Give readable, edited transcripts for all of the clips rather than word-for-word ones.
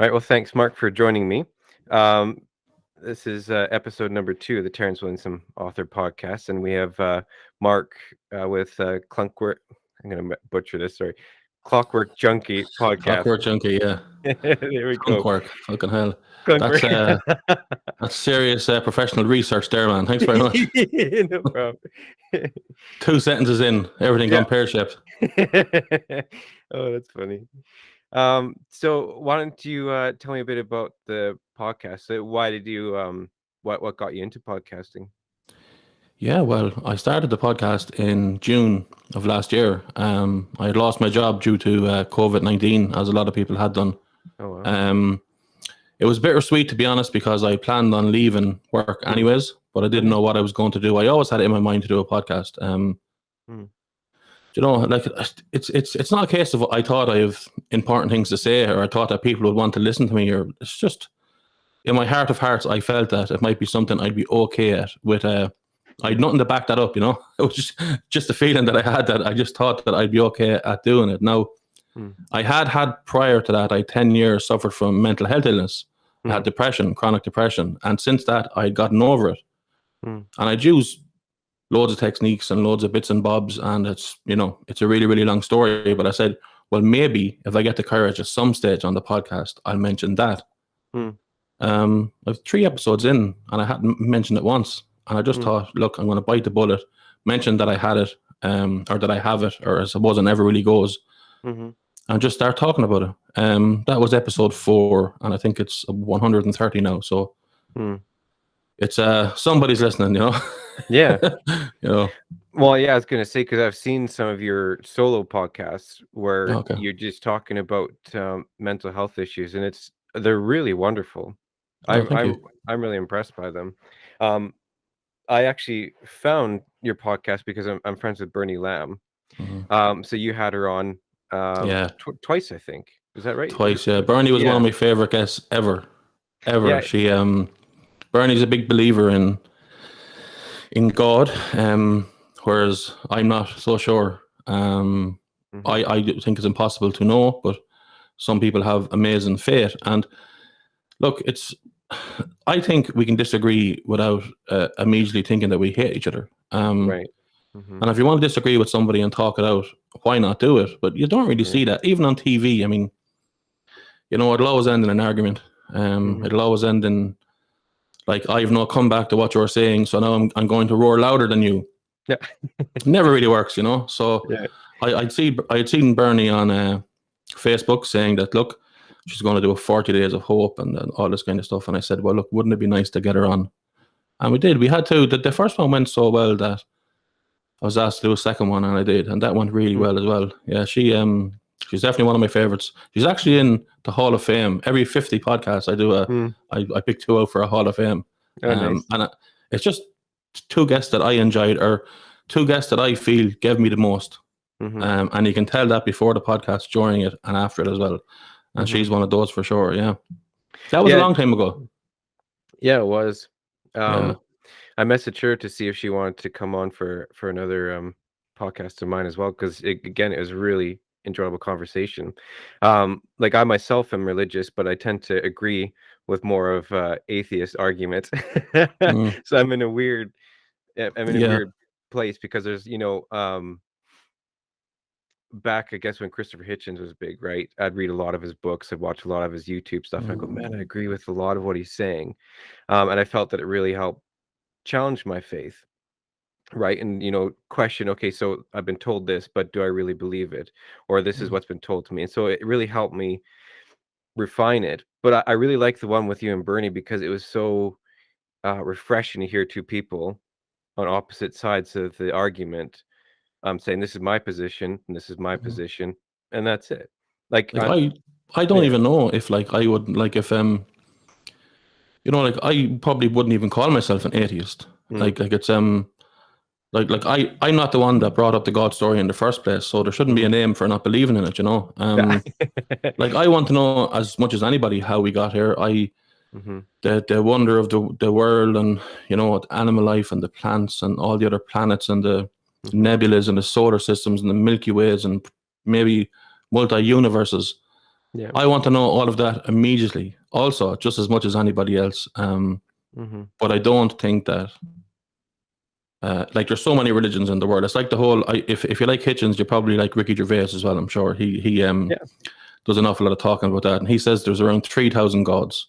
All right. Well, thanks, Mark, for joining me. Um, this is episode number 2 of the Terrence Williamson Author Podcast, and we have Mark with ClockWork. I'm going to butcher this. Sorry, ClockWork Junkie Podcast. ClockWork Junkie, yeah. There we go. ClockWork, fucking hell. ClockWork. That's serious professional research there, man. Thanks very much. No problem. 2 sentences in, everything gone pear-shaped. Oh, that's funny. So why don't you tell me a bit about the podcast? So why did you what got you into podcasting? Yeah, well, I started the podcast in June of last year. I had lost my job due to COVID-19, as a lot of people had done. Oh, wow. It was bittersweet, to be honest, because I planned on leaving work anyways, but I didn't know what I was going to do. I always had it in my mind to do a podcast. You know, like it's not a case of I thought I have important things to say, or I thought that people would want to listen to me, or it's just in my heart of hearts, I felt that it might be something I'd be okay at with I had nothing to back that up, you know. It was just a feeling that I had, that I just thought that I'd be okay at doing it. Now, I had prior to that, I 10 years suffered from mental health illness. I had depression, chronic depression. And since that, I'd gotten over it. And I'd used loads of techniques and loads of bits and bobs. And it's a really, really long story. But I said, well, maybe if I get the courage at some stage on the podcast, I'll mention that. I've 3 episodes in and I hadn't mentioned it once. And I just thought, look, I'm going to bite the bullet, mention that I had it, or that I have it, or I suppose it never really goes, and just start talking about it. That was episode 4, and I think it's 130 now. So it's somebody's listening, you know. Yeah. You know. Well, yeah, I was going to say, because I've seen some of your solo podcasts where you're just talking about mental health issues, and they're really wonderful. I'm really impressed by them. I actually found your podcast because I'm friends with Bernie Lamb. So you had her on twice, I think. Is that right? Twice, yeah. Bernie was one of my favorite guests ever. Yeah. She Bernie's a big believer in God, whereas I'm not so sure. I think it's impossible to know, but some people have amazing faith. And look, I think we can disagree without immediately thinking that we hate each other. Right. And if you want to disagree with somebody and talk it out, why not do it? But you don't really see that. Even on TV, I mean, you know, it'll always end in an argument. It'll always end in, like, I have no comeback to what you're saying, so now I'm going to roar louder than you. Yeah. It never really works, you know. So I'd seen Bernie on Facebook saying that, look, she's going to do a 40 days of hope and all this kind of stuff. And I said, well, look, wouldn't it be nice to get her on? And we did. We had to. The first one went so well that I was asked to do a second one, and I did. And that went really well as well. Yeah, she's definitely one of my favorites. She's actually in the Hall of Fame. Every 50 podcasts I do, I pick 2 out for a Hall of Fame. Nice. And it's just 2 guests that I enjoyed, or 2 guests that I feel gave me the most. And you can tell that before the podcast, during it, and after it as well. And she's one of those for sure. Yeah, that was a long time ago. Yeah, it was. I messaged her to see if she wanted to come on for another podcast of mine as well, because it was a really enjoyable conversation. Like, I myself am religious, but I tend to agree with more of atheist arguments. So I'm in a weird place, because there's back, I guess, when Christopher Hitchens was big, right? I'd read a lot of his books, I'd watch a lot of his YouTube stuff, and I go, man, I agree with a lot of what he's saying. And I felt that it really helped challenge my faith, right? And question, okay, so I've been told this, but do I really believe it? Or this is what's been told to me. And so it really helped me refine it. But I really like the one with you and Bernie, because it was so refreshing to hear 2 people on opposite sides of the argument saying, this is my position and this is my position, and that's it. Like I don't even know if, like, I would, like, if like, I probably wouldn't even call myself an atheist. Like it's like I'm not the one that brought up the God story in the first place, so there shouldn't be a name for not believing in it, you know. Like, I want to know as much as anybody how we got here. The wonder of the world, and animal life and the plants and all the other planets and the nebulas and the solar systems and the Milky Ways and maybe multi-universes. Yeah. I want to know all of that immediately, also, just as much as anybody else. But I don't think that, like, there's so many religions in the world. It's like the whole, if you like Hitchens, you probably like Ricky Gervais as well, I'm sure. He Yeah. does an awful lot of talking about that. And he says there's around 3,000 gods.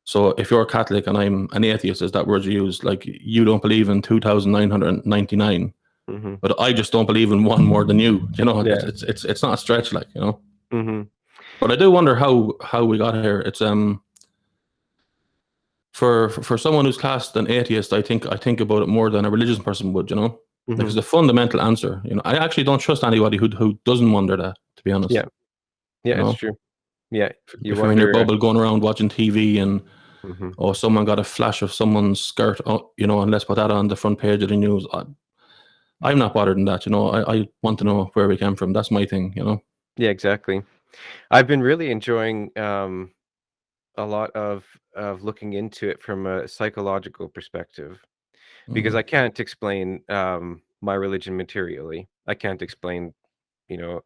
So if you're a Catholic and I'm an atheist, as that word you use, like, you don't believe in 2,999, but I just don't believe in one more than you. You know, Yeah. it's not a stretch, like, you know. But I do wonder how we got here. It's for someone who's classed an atheist, I think about it more than a religious person would. You know, like, it's a fundamental answer. You know, I actually don't trust anybody who doesn't wonder that. To be honest. Yeah. Yeah. You It's know, true. Yeah. You if you're in your wonder. bubble going around watching TV and Mm-hmm. oh, someone got a flash of someone's skirt, oh, you know, and let's put that on the front page of the news. I'm not bothered in that. You know, I want to know where we came from. That's my thing. You know. Yeah. Exactly. I've been really enjoying a lot of looking into it from a psychological perspective because I can't explain my religion materially. I can't explain,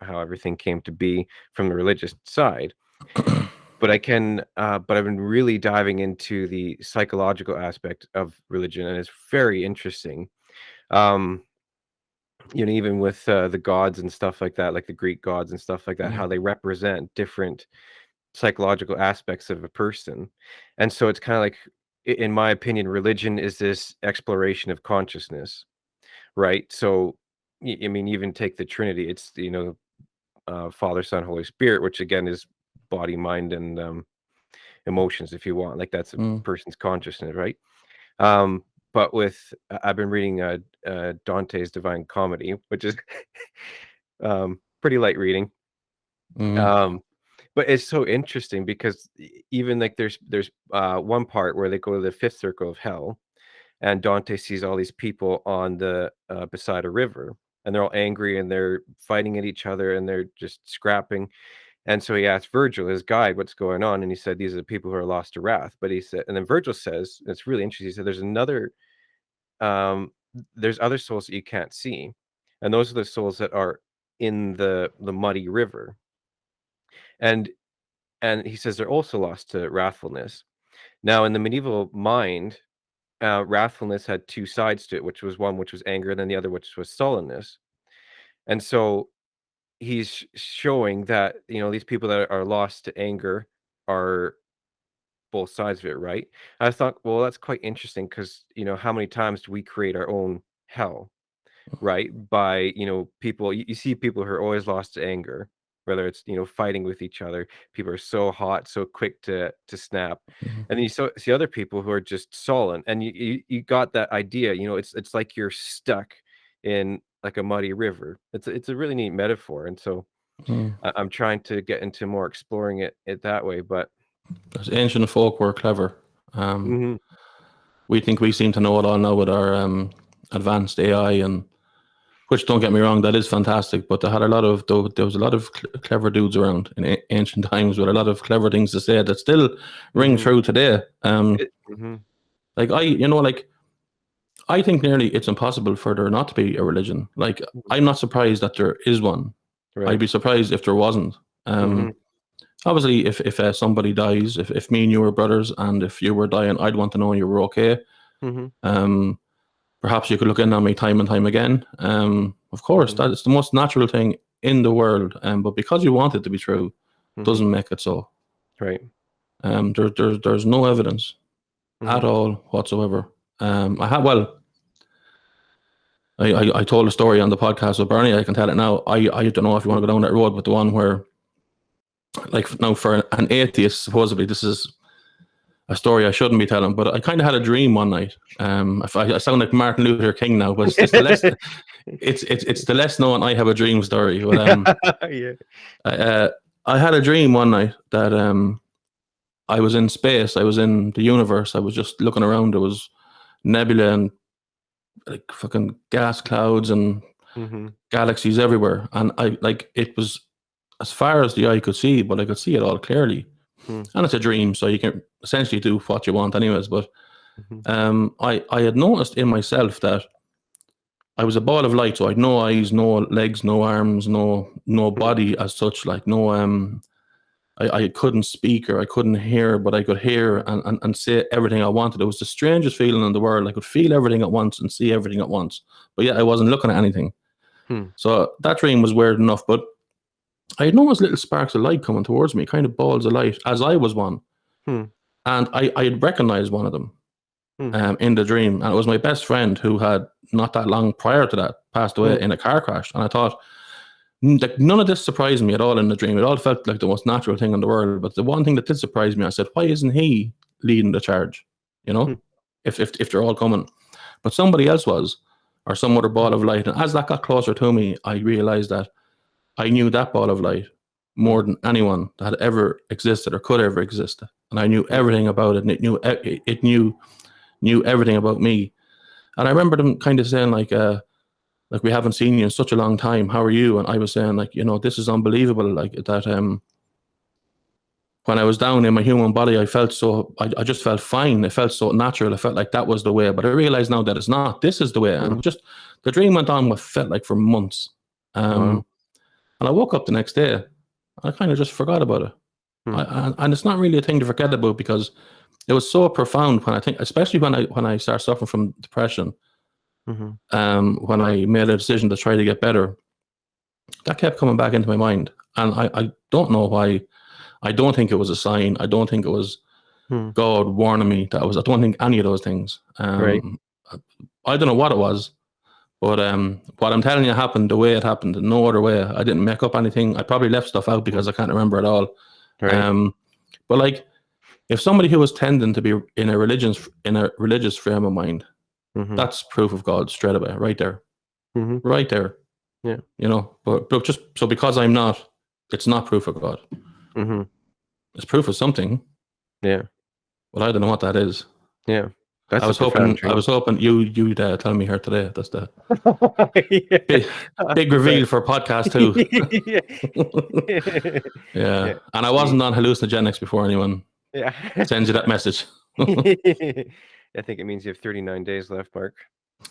how everything came to be from the religious side, but I can. But I've been really diving into the psychological aspect of religion, and it's very interesting. Um, even with the gods and stuff like that, like the Greek gods and stuff like that, how they represent different psychological aspects of a person. And so it's kind of like, in my opinion, religion is this exploration of consciousness, right? So, I mean, even take the Trinity, it's, Father, Son, Holy Spirit, which again is body, mind, and emotions, if you want. Like that's a Mm, person's consciousness, right? Um, but I've been reading Dante's Divine Comedy, which is pretty light reading. mm, Um, but it's so interesting because even like there's one part where they go to the fifth circle of hell, and Dante sees all these people on the beside a river, and they're all angry and they're fighting at each other and they're just scrapping. And so he asked Virgil, his guide, what's going on, and he said these are the people who are lost to wrath. But he said, and then Virgil says, and it's really interesting. He said um, there's other souls that you can't see, and those are the souls that are in the muddy river. And he says they're also lost to wrathfulness. Now, in the medieval mind, wrathfulness had two sides to it, which was one which was anger, and then the other which was sullenness. And so he's showing that these people that are lost to anger are both sides of it, right? I thought, well, that's quite interesting because how many times do we create our own hell? Right? By, people you see people who are always lost to anger, whether it's, fighting with each other. People are so hot, so quick to snap. mm, And then see other people who are just sullen. And you got that idea, it's like you're stuck in like a muddy river. It's a really neat metaphor. And so mm. I'm trying to get into more exploring it that way. But Because ancient folk were clever. mhm, We think we seem to know it all now with our advanced AI, and which, don't get me wrong, that is fantastic. But they had a lot of there was a lot of clever dudes around in ancient times with a lot of clever things to say that still ring mhm, true today. mhm, Like like, I think nearly it's impossible for there not to be a religion. Like, mhm, I'm not surprised that there is one. I'd right. be surprised if there wasn't. Mhm, Obviously, if somebody dies, if me and you were brothers, and if you were dying, I'd want to know you were okay. mhm, Um, Perhaps you could look in on me time and time again. Of course, mhm, that is the most natural thing in the world. But because you want it to be true, mhm, doesn't make it so. right. There's no evidence at Mhm, all whatsoever. I had well, I told a story on the podcast with Bernie. I can tell it now. I don't know if you want to go down that road, but the one where, like, now for an atheist, supposedly this is a story I shouldn't be telling, but I kind of had a dream one night. If I sound like Martin Luther King now, but it's the less it's the less known I have a dream story. But Yeah. I, I had a dream one night that I was in space. I was in the universe. I was just looking around. There was nebula and like fucking gas clouds and Mhm, galaxies everywhere, and I like it was as far as the eye could see, but I could see it all clearly. mm, And it's a dream, so you can essentially do what you want, anyways. But mhm, I had noticed in myself that I was a ball of light, so I'd no eyes, no legs, no arms, no mm, body as such, like no I couldn't speak or I couldn't hear, but I could hear and say everything I wanted. It was the strangest feeling in the world. I could feel everything at once and see everything at once. But yeah, I wasn't looking at anything. So that dream was weird enough, but I had noticed little sparks of light coming towards me, kind of balls of light, as I was one. And I had recognized one of them in the dream. And it was my best friend who had, not that long prior to that, passed away in a car crash. And I thought, like, none of this surprised me at all in the dream. It all felt like the most natural thing in the world. But the one thing that did surprise me, I said, why isn't he leading the charge? You know, if they're all coming. But somebody else was, or some other ball of light. And as that got closer to me, I realized that I knew that ball of light more than anyone that had ever existed or could ever exist. And I knew everything about it. And it knew everything about me. And I remember them kind of saying, like, we haven't seen you in such a long time. How are you? And I was saying, like, you know, this is unbelievable. Like that, when I was down in my human body, I felt so, I just felt fine. It felt so natural. I felt like that was the way, but I realized now that it's not. This is the way. And just the dream went on what felt like for months. And I woke up the next day. And I kind of just forgot about it. And it's not really a thing to forget about, because it was so profound when I think, especially when I started suffering from depression. When I made a decision to try to get better, that kept coming back into my mind. And I don't know why. I don't think it was a sign. I don't think it was God warning me that I don't think any of those things. I don't know what it was, but what I'm telling you happened the way it happened, no other way. I didn't make up anything. I probably left stuff out because I can't remember it all. But like, if somebody who was tending to be in a religious frame of mind, that's proof of God straight away, right there. Right there. Yeah. You know, but just so because I'm not, it's not proof of God. It's proof of something. Yeah. Well, I don't know what that is. Yeah. I was hoping you'd tell me here today. That's the big reveal for podcast 2. Yeah. And I wasn't on hallucinogenics before anyone sends you that message. I think it means you have 39 days left, Mark.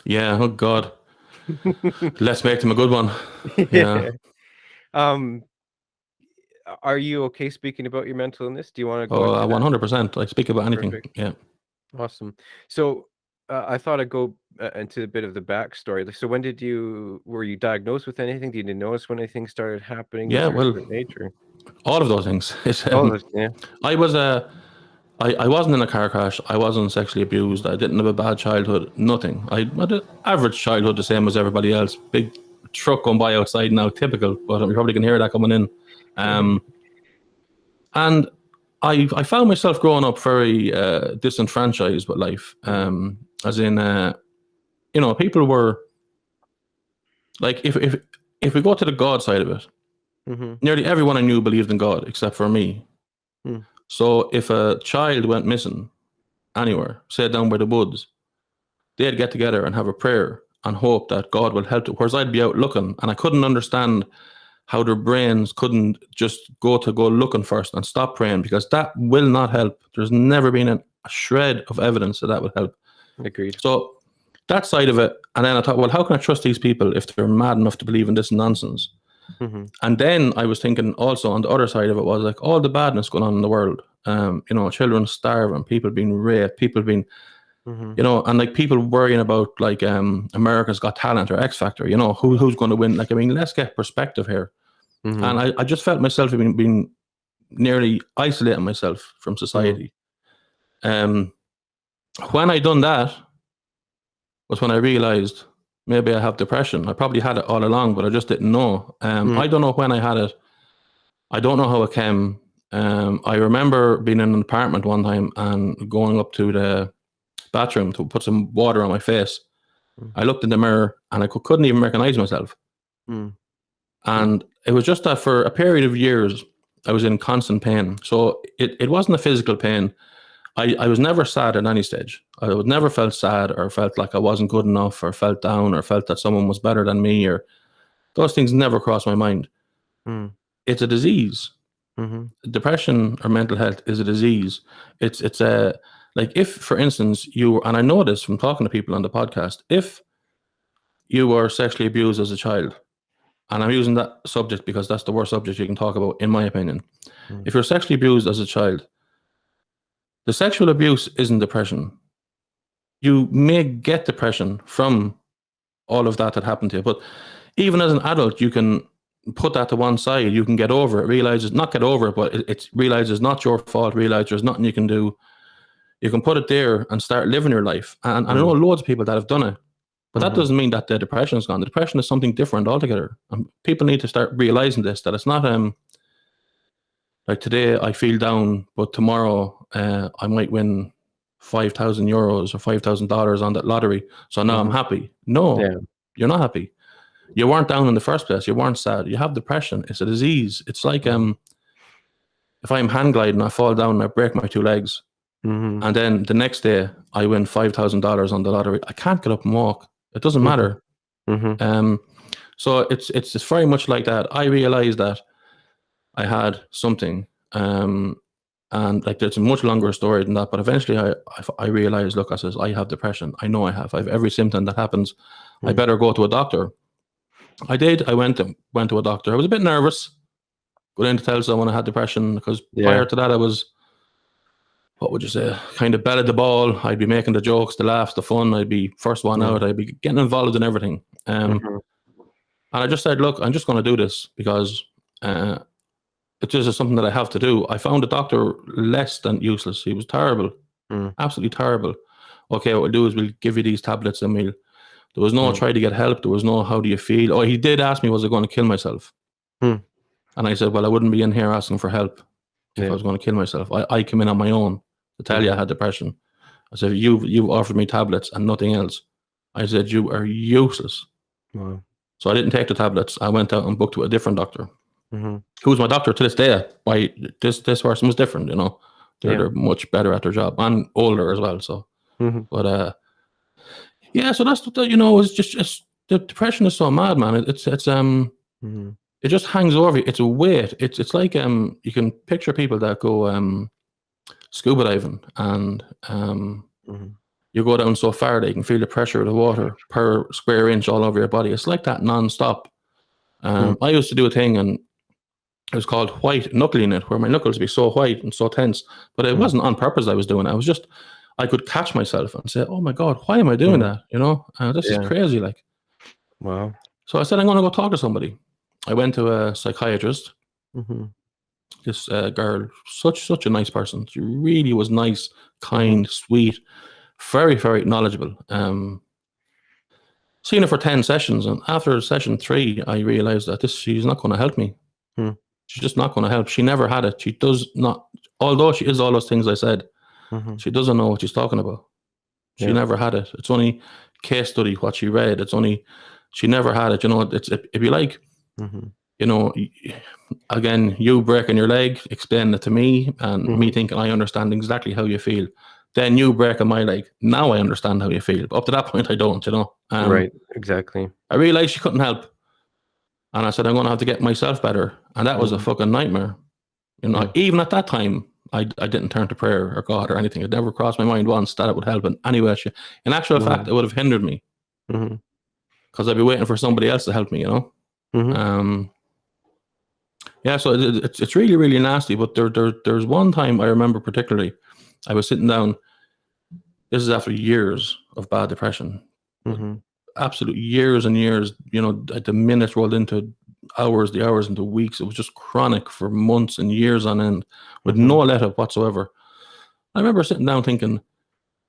Yeah. Oh God. Let's make them a good one. Yeah. Are you okay speaking about your mental illness? Do you want to go? 100%. I speak about anything. Perfect. Yeah. Awesome. So I thought I'd go into a bit of the backstory. So when were you diagnosed with anything? Did you notice when anything started happening? Yeah, well, nature. All of those things. Yeah. I wasn't in a car crash. I wasn't sexually abused. I didn't have a bad childhood. Nothing. I had an average childhood, the same as everybody else. Big truck going by outside now, typical. But you probably can hear that coming in. And I found myself growing up very disenfranchised with life. As in, you know, people were like, if we go to the God side of it, nearly everyone I knew believed in God except for me. So if a child went missing anywhere, say down by the woods, they'd get together and have a prayer and hope that God will help them. Whereas I'd be out looking, and I couldn't understand how their brains couldn't just go looking first and stop praying, because that will not help. There's never been a shred of evidence that would help. Agreed. So that side of it, and then I thought, well, how can I trust these people if they're mad enough to believe in this nonsense? And then I was thinking also on the other side of it was like all the badness going on in the world. You know, children starving, people being raped, people being, you know, and like people worrying about like America's Got Talent or X Factor. You know, who's going to win? Like, I mean, let's get perspective here. And I just felt myself being nearly isolating myself from society. When I done that was when I realized maybe I have depression. I probably had it all along, but I just didn't know. I don't know when I had it. I don't know how it came. I remember being in an apartment one time and going up to the bathroom to put some water on my face. I looked in the mirror and I couldn't even recognize myself. And it was just that for a period of years, I was in constant pain. So it wasn't a physical pain. I was never sad at any stage. I would never felt sad or felt like I wasn't good enough or felt down or felt that someone was better than me, or those things never crossed my mind. It's a disease. Depression or mental health is a disease. It's a, like, if, for instance, and I know this from talking to people on the podcast, if you were sexually abused as a child and I'm using that subject because that's the worst subject you can talk about, in my opinion. Mm. If you're sexually abused as a child, the sexual abuse isn't depression. You may get depression from all of that happened to you, but even as an adult, you can put that to one side. You can get over it, realize it's not get over it, but it's realize it's not your fault, realize there's nothing you can do. You can put it there and start living your life. And I know loads of people that have done it, but that doesn't mean that the depression is gone. The depression is something different altogether. And people need to start realizing this, that it's not like today I feel down, but tomorrow I might win €5,000 or $5,000 on that lottery. So now I'm happy. No, you're not happy. You weren't down in the first place. You weren't sad. You have depression. It's a disease. It's like if I'm hang gliding, I fall down and I break my 2 legs. And then the next day I win $5,000 on the lottery. I can't get up and walk. It doesn't matter. So it's very much like that. I realized that I had something, and like there's a much longer story than that. But eventually, I realized, look, I says I have depression. I know I have every symptom that happens. I better go to a doctor. I did. I went to a doctor. I was a bit nervous. Going in to tell someone I had depression because prior to that I was, what would you say, kind of belly the ball. I'd be making the jokes, the laughs, the fun. I'd be first one out. I'd be getting involved in everything. And I just said, look, I'm just going to do this because it just is something that I have to do. I found the doctor less than useless. He was terrible, absolutely terrible. Okay, what we'll do is we'll give you these tablets and there was no try to get help. There was no how do you feel. Oh, he did ask me, was I going to kill myself? And I said, well, I wouldn't be in here asking for help if I was going to kill myself. I came in on my own to tell you I had depression. I said, you've offered me tablets and nothing else. I said, you are useless. Wow. So I didn't take the tablets. I went out and booked with a different doctor. Who was my doctor to this day. Why this person was different, you know. They're much better at their job and older as well. So, but so that's it's just the depression is so mad, man. It just hangs over you. It's a weight. It's like you can picture people that go scuba diving and you go down so far that you can feel the pressure of the water per square inch all over your body. It's like that non-stop. I used to do a thing and it was called white knuckling it, where my knuckles would be so white and so tense. But it wasn't on purpose I was doing it. I could catch myself and say, oh my God, why am I doing that? You know, this is crazy. Like, wow. So I said, I'm going to go talk to somebody. I went to a psychiatrist. This girl, such a nice person. She really was nice, kind, sweet, very, very knowledgeable. Seen her for 10 sessions. And after session 3, I realized that she's not going to help me. She's just not going to help. She never had it. She does not, although she is all those things I said, she doesn't know what she's talking about. She never had it. It's only case study what she read. It's only, she never had it. You know, it'd be like, you know, again, you breaking your leg, explaining it to me, and me thinking I understand exactly how you feel. Then you breaking my leg. Now I understand how you feel. But up to that point, I don't, you know. Right, exactly. I realized she couldn't help. And I said, I'm going to have to get myself better. And that was a fucking nightmare. You know, even at that time, I didn't turn to prayer or God or anything. It never crossed my mind once that it would help in any way. In actual fact, it would have hindered me. Because I'd be waiting for somebody else to help me, you know. So it's really, really nasty. But there's one time I remember particularly, I was sitting down. This is after years of bad depression. Absolute years and years, you know, the minutes rolled into hours, the hours into weeks. It was just chronic for months and years on end with no let up whatsoever. I remember sitting down thinking,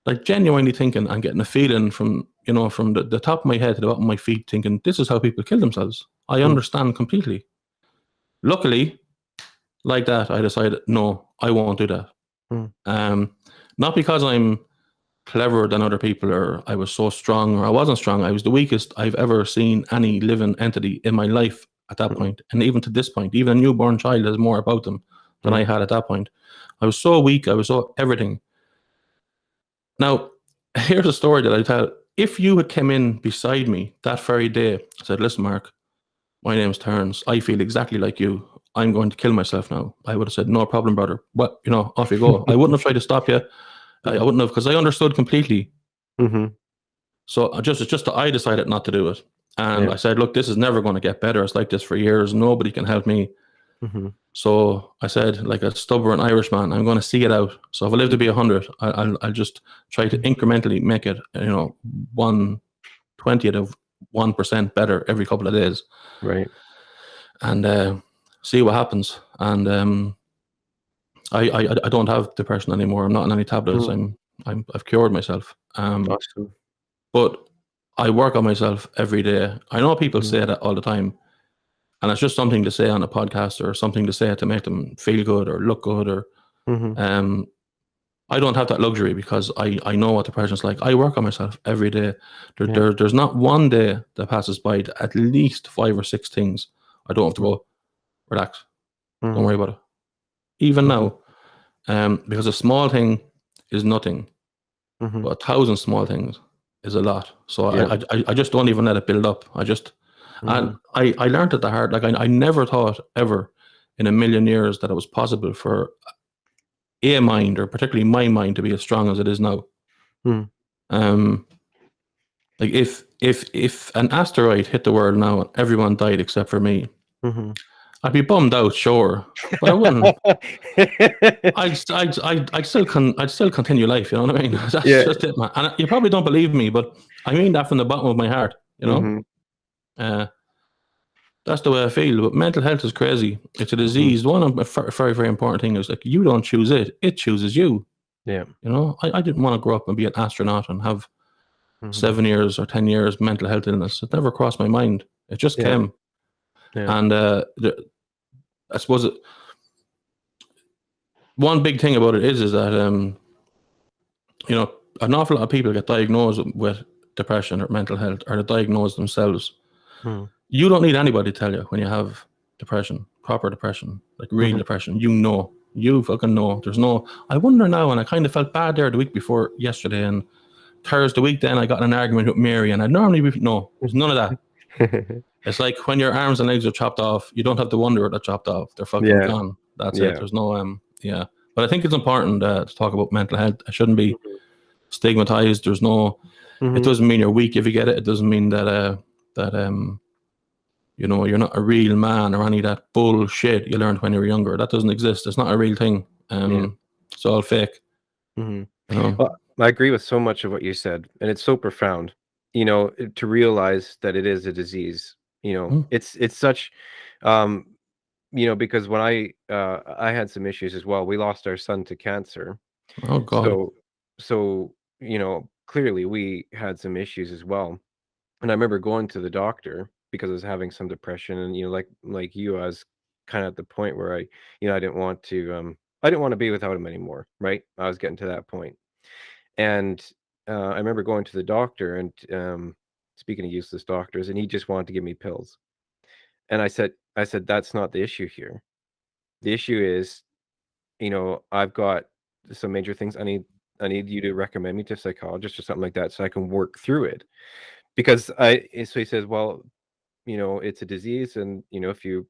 like genuinely thinking and getting a feeling from, you know, from the top of my head to the bottom of my feet, thinking, this is how people kill themselves. I understand completely. Luckily, like that, I decided, no, I won't do that. Not because I'm cleverer than other people or I was so strong or I wasn't strong. I was the weakest I've ever seen any living entity in my life at that point. And even to this point, even a newborn child has more about them than I had at that point. I was so weak. I was so everything. Now, here's a story that I tell. If you had come in beside me that very day, I said, listen, Mark, my name's Terence. I feel exactly like you. I'm going to kill myself now. I would have said, no problem, brother. But, you know, off you go. I wouldn't have tried to stop you. I wouldn't have, because I understood completely. So I decided not to do it. And I said, look, this is never going to get better. It's like this for years. Nobody can help me. Mm-hmm. So I said, like a stubborn Irishman, I'm going to see it out. So if I live to be 100, I'll just try to incrementally make it, 1/20th of 1% better every couple of days. Right. And see what happens. And I don't have depression anymore. I'm not on any tablets. I've cured myself. Awesome. But I work on myself every day. I know people say that all the time, and it's just something to say on a podcast or something to say to make them feel good or look good. Or I don't have that luxury because I know what depression's like. I work on myself every day. There's not one day that passes by to at least 5 or 6 things I don't have to go, relax, don't worry about it. Even now, because a small thing is nothing, but 1,000 small things is a lot. So I just don't even let it build up. And I learned it the hard. Like I never thought ever in a million years that it was possible for a mind, or particularly my mind, to be as strong as it is now. Like if an asteroid hit the world now and everyone died except for me, I'd be bummed out, sure, but I wouldn't. I'd still continue life. You know what I mean? That's just it, man. And you probably don't believe me, but I mean that from the bottom of my heart. That's the way I feel. But mental health is crazy. It's a disease. One very, very important thing is, like, you don't choose it; it chooses you. Yeah. I didn't want to grow up and be an astronaut and have 7 years or 10 years mental health illness. It never crossed my mind. It just came. And I suppose one big thing about it is that an awful lot of people get diagnosed with depression or mental health, or they diagnose themselves. You don't need anybody to tell you when you have depression, proper depression, like real depression. You fucking know. There's no, I wonder now, and I kind of felt bad there the week before yesterday, and Thursday week then I got in an argument with Mary, and I'd normally no, there's none of that. It's like when your arms and legs are chopped off, you don't have to wonder they're chopped off. They're fucking gone. That's it. There's no But I think it's important to talk about mental health. It shouldn't be stigmatized. There's no. It doesn't mean you're weak if you get it. It doesn't mean that you're not a real man or any of that bullshit you learned when you were younger. That doesn't exist. It's not a real thing. It's all fake. Well, I agree with so much of what you said, and it's so profound. To realize that it is a disease. It's such, because when I had some issues as well. We lost our son to cancer. Oh God. So clearly we had some issues as well. And I remember going to the doctor because I was having some depression, and like you, I was kind of at the point where I didn't want to be without him anymore, right? I was getting to that point. And I remember going to the doctor, and speaking of useless doctors, and he just wanted to give me pills. And I said that's not the issue here. The issue is, I've got some major things. I need you to recommend me to a psychologist or something like that so I can work through it. Because so he says, well, it's a disease, and if you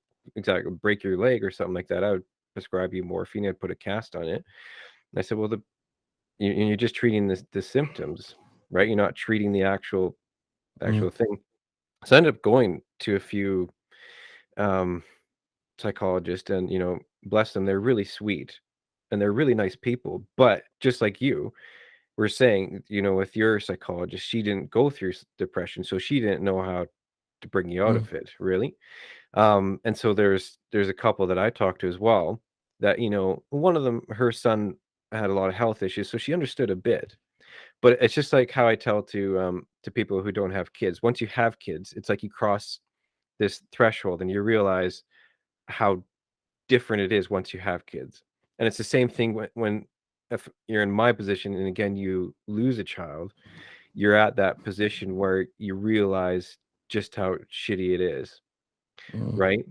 break your leg or something like that, I would prescribe you morphine and put a cast on it. And I said, well, you're just treating the symptoms, right? You're not treating the actual thing. So I ended up going to a few psychologists, and bless them, they're really sweet and they're really nice people. But just like you were saying, with your psychologist, she didn't go through depression, so she didn't know how to bring you out of it, really. And so there's a couple that I talked to as well that, one of them, her son had a lot of health issues, so she understood a bit. But it's just like how I tell to people who don't have kids. Once you have kids, it's like you cross this threshold and you realize how different it is once you have kids. And it's the same thing when if you're in my position and again you lose a child, you're at that position where you realize just how shitty it is, right?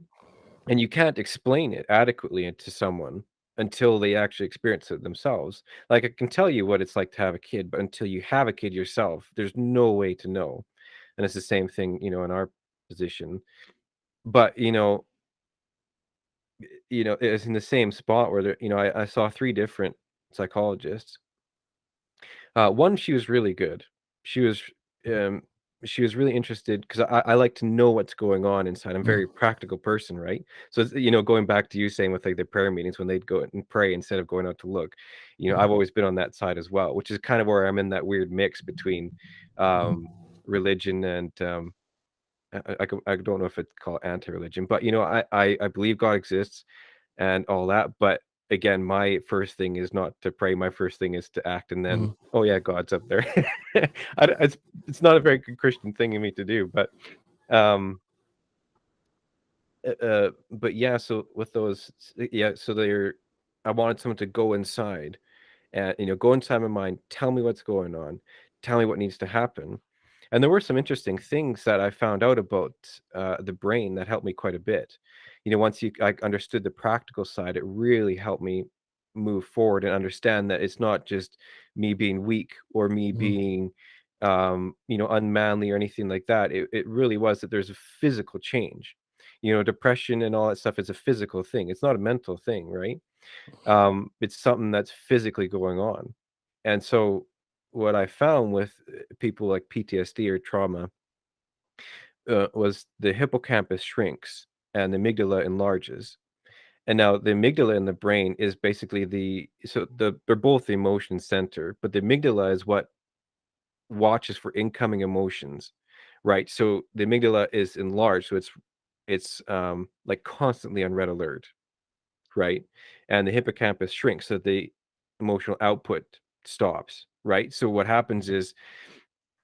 And you can't explain it adequately to someone until they actually experience it themselves. Like, I can tell you what it's like to have a kid, but until you have a kid yourself, there's no way to know. And it's the same thing, in our position. But it's in the same spot where I saw 3 different psychologists. One, she was really good. She was she was really interested because I like to know what's going on inside. I'm a very practical person, right? So it's, going back to you saying with like the prayer meetings when they'd go and pray instead of going out to look, I've always been on that side as well, which is kind of where I'm in that weird mix between religion and I don't know if it's called anti-religion, but I believe God exists and all that. But again, my first thing is not to pray. My first thing is to act, and then oh yeah, God's up there. It's not a very good Christian thing in me to do, um, but yeah. So with those, yeah. So I wanted someone to go inside and go inside my mind, tell me what's going on, tell me what needs to happen. And there were some interesting things that I found out about the brain that helped me quite a bit. Once I understood the practical side, it really helped me move forward and understand that it's not just me being weak or me being unmanly or anything like that. It really was that there's a physical change. Depression and all that stuff is a physical thing. It's not a mental thing, right? It's something that's physically going on. And so what I found with people like PTSD or trauma was the hippocampus shrinks and the amygdala enlarges. And now the amygdala in the brain is basically they're both the emotion center, but the amygdala is what watches for incoming emotions, right? So the amygdala is enlarged, so it's like constantly on red alert, right? And the hippocampus shrinks, so the emotional output stops, right? So what happens is,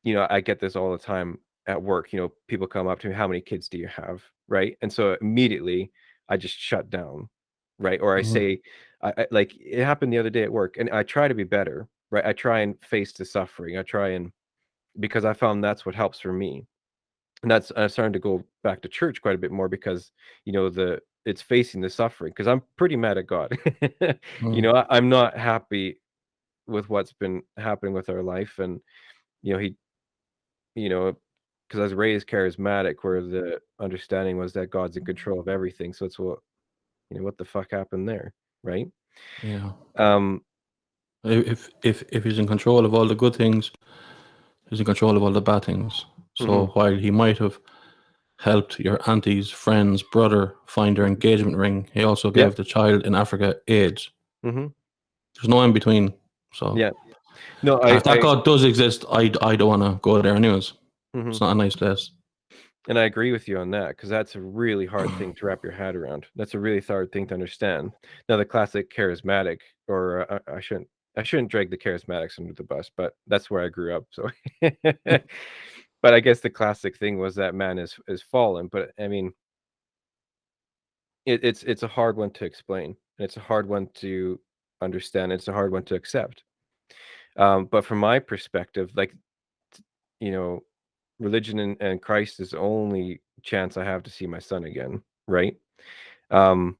I get this all the time at work. People come up to me, how many kids do you have? Right. And so immediately I just shut down, right? Or I say, like it happened the other day at work, and I try to be better, right? I try and face the suffering. I try and because I found that's what helps for me. And that's I'm starting to go back to church quite a bit more because it's facing the suffering because I'm pretty mad at God. I'm not happy with what's been happening with our life, and he because I was raised charismatic, where the understanding was that God's in control of everything. So it's what the fuck happened there, right? Yeah. Um, If he's in control of all the good things, he's in control of all the bad things. So while he might have helped your auntie's friend's brother find their engagement ring, he also gave the child in Africa AIDS. There's no in between. So yeah, no, if that God does exist, I don't want to go there anyways. It's not a nice place. And I agree with you on that because that's a really hard thing to wrap your head around. That's a really hard thing to understand. Now, the classic charismatic, or I shouldn't drag the charismatics under the bus, but that's where I grew up. So, but I guess the classic thing was that man is fallen. But I mean, it's a hard one to explain. It's a hard one to understand. It's a hard one to accept. But from my perspective, like religion and Christ is the only chance I have to see my son again, right? And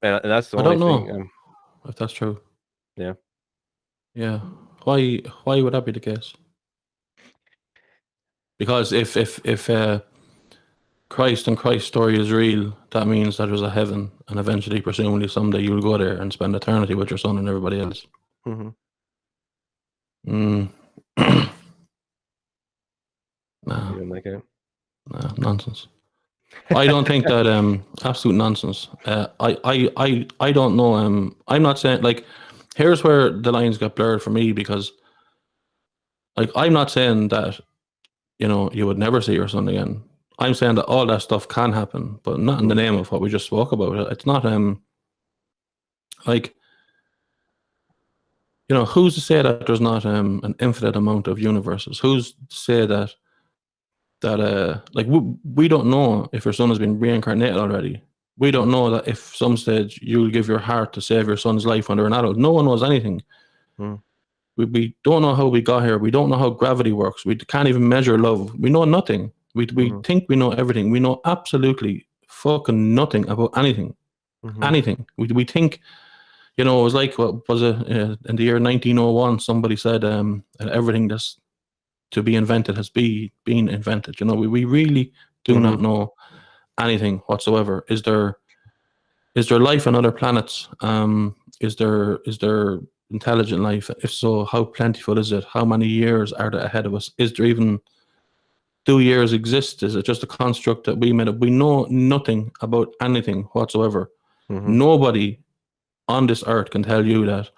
that's the I only don't know thing. if that's true. Yeah. Yeah. Why would that be the case? Because if Christ and Christ's story is real, that means that there's a heaven, and eventually, presumably, someday you'll go there and spend eternity with your son and everybody else. Nah. You don't like it? Nah, nonsense. I don't think that absolute nonsense. I don't know. I'm not saying, like, here's where the lines get blurred for me, because like I'm not saying that you would never see your son again. I'm saying that all that stuff can happen, but not in the name of what we just spoke about. It's not like, who's to say that there's not an infinite amount of universes? Who's to say that like we don't know if your son has been reincarnated already. We don't know that if some stage you'll give your heart to save your son's life when they're an adult. No one knows anything. We don't know how we got here. We don't know how gravity works. We can't even measure love. We know nothing. We think we know everything. We know absolutely fucking nothing about anything. Anything. We think, it was like, what was it, in the year 1901, somebody said everything that's to be invented has been invented. We really do not know anything whatsoever. Is there life on other planets? Is there intelligent life? If so, how plentiful is it? How many years are there ahead of us? Is there even do years exist? Is it just a construct that we made up? We know nothing about anything whatsoever. Nobody on this earth can tell you that,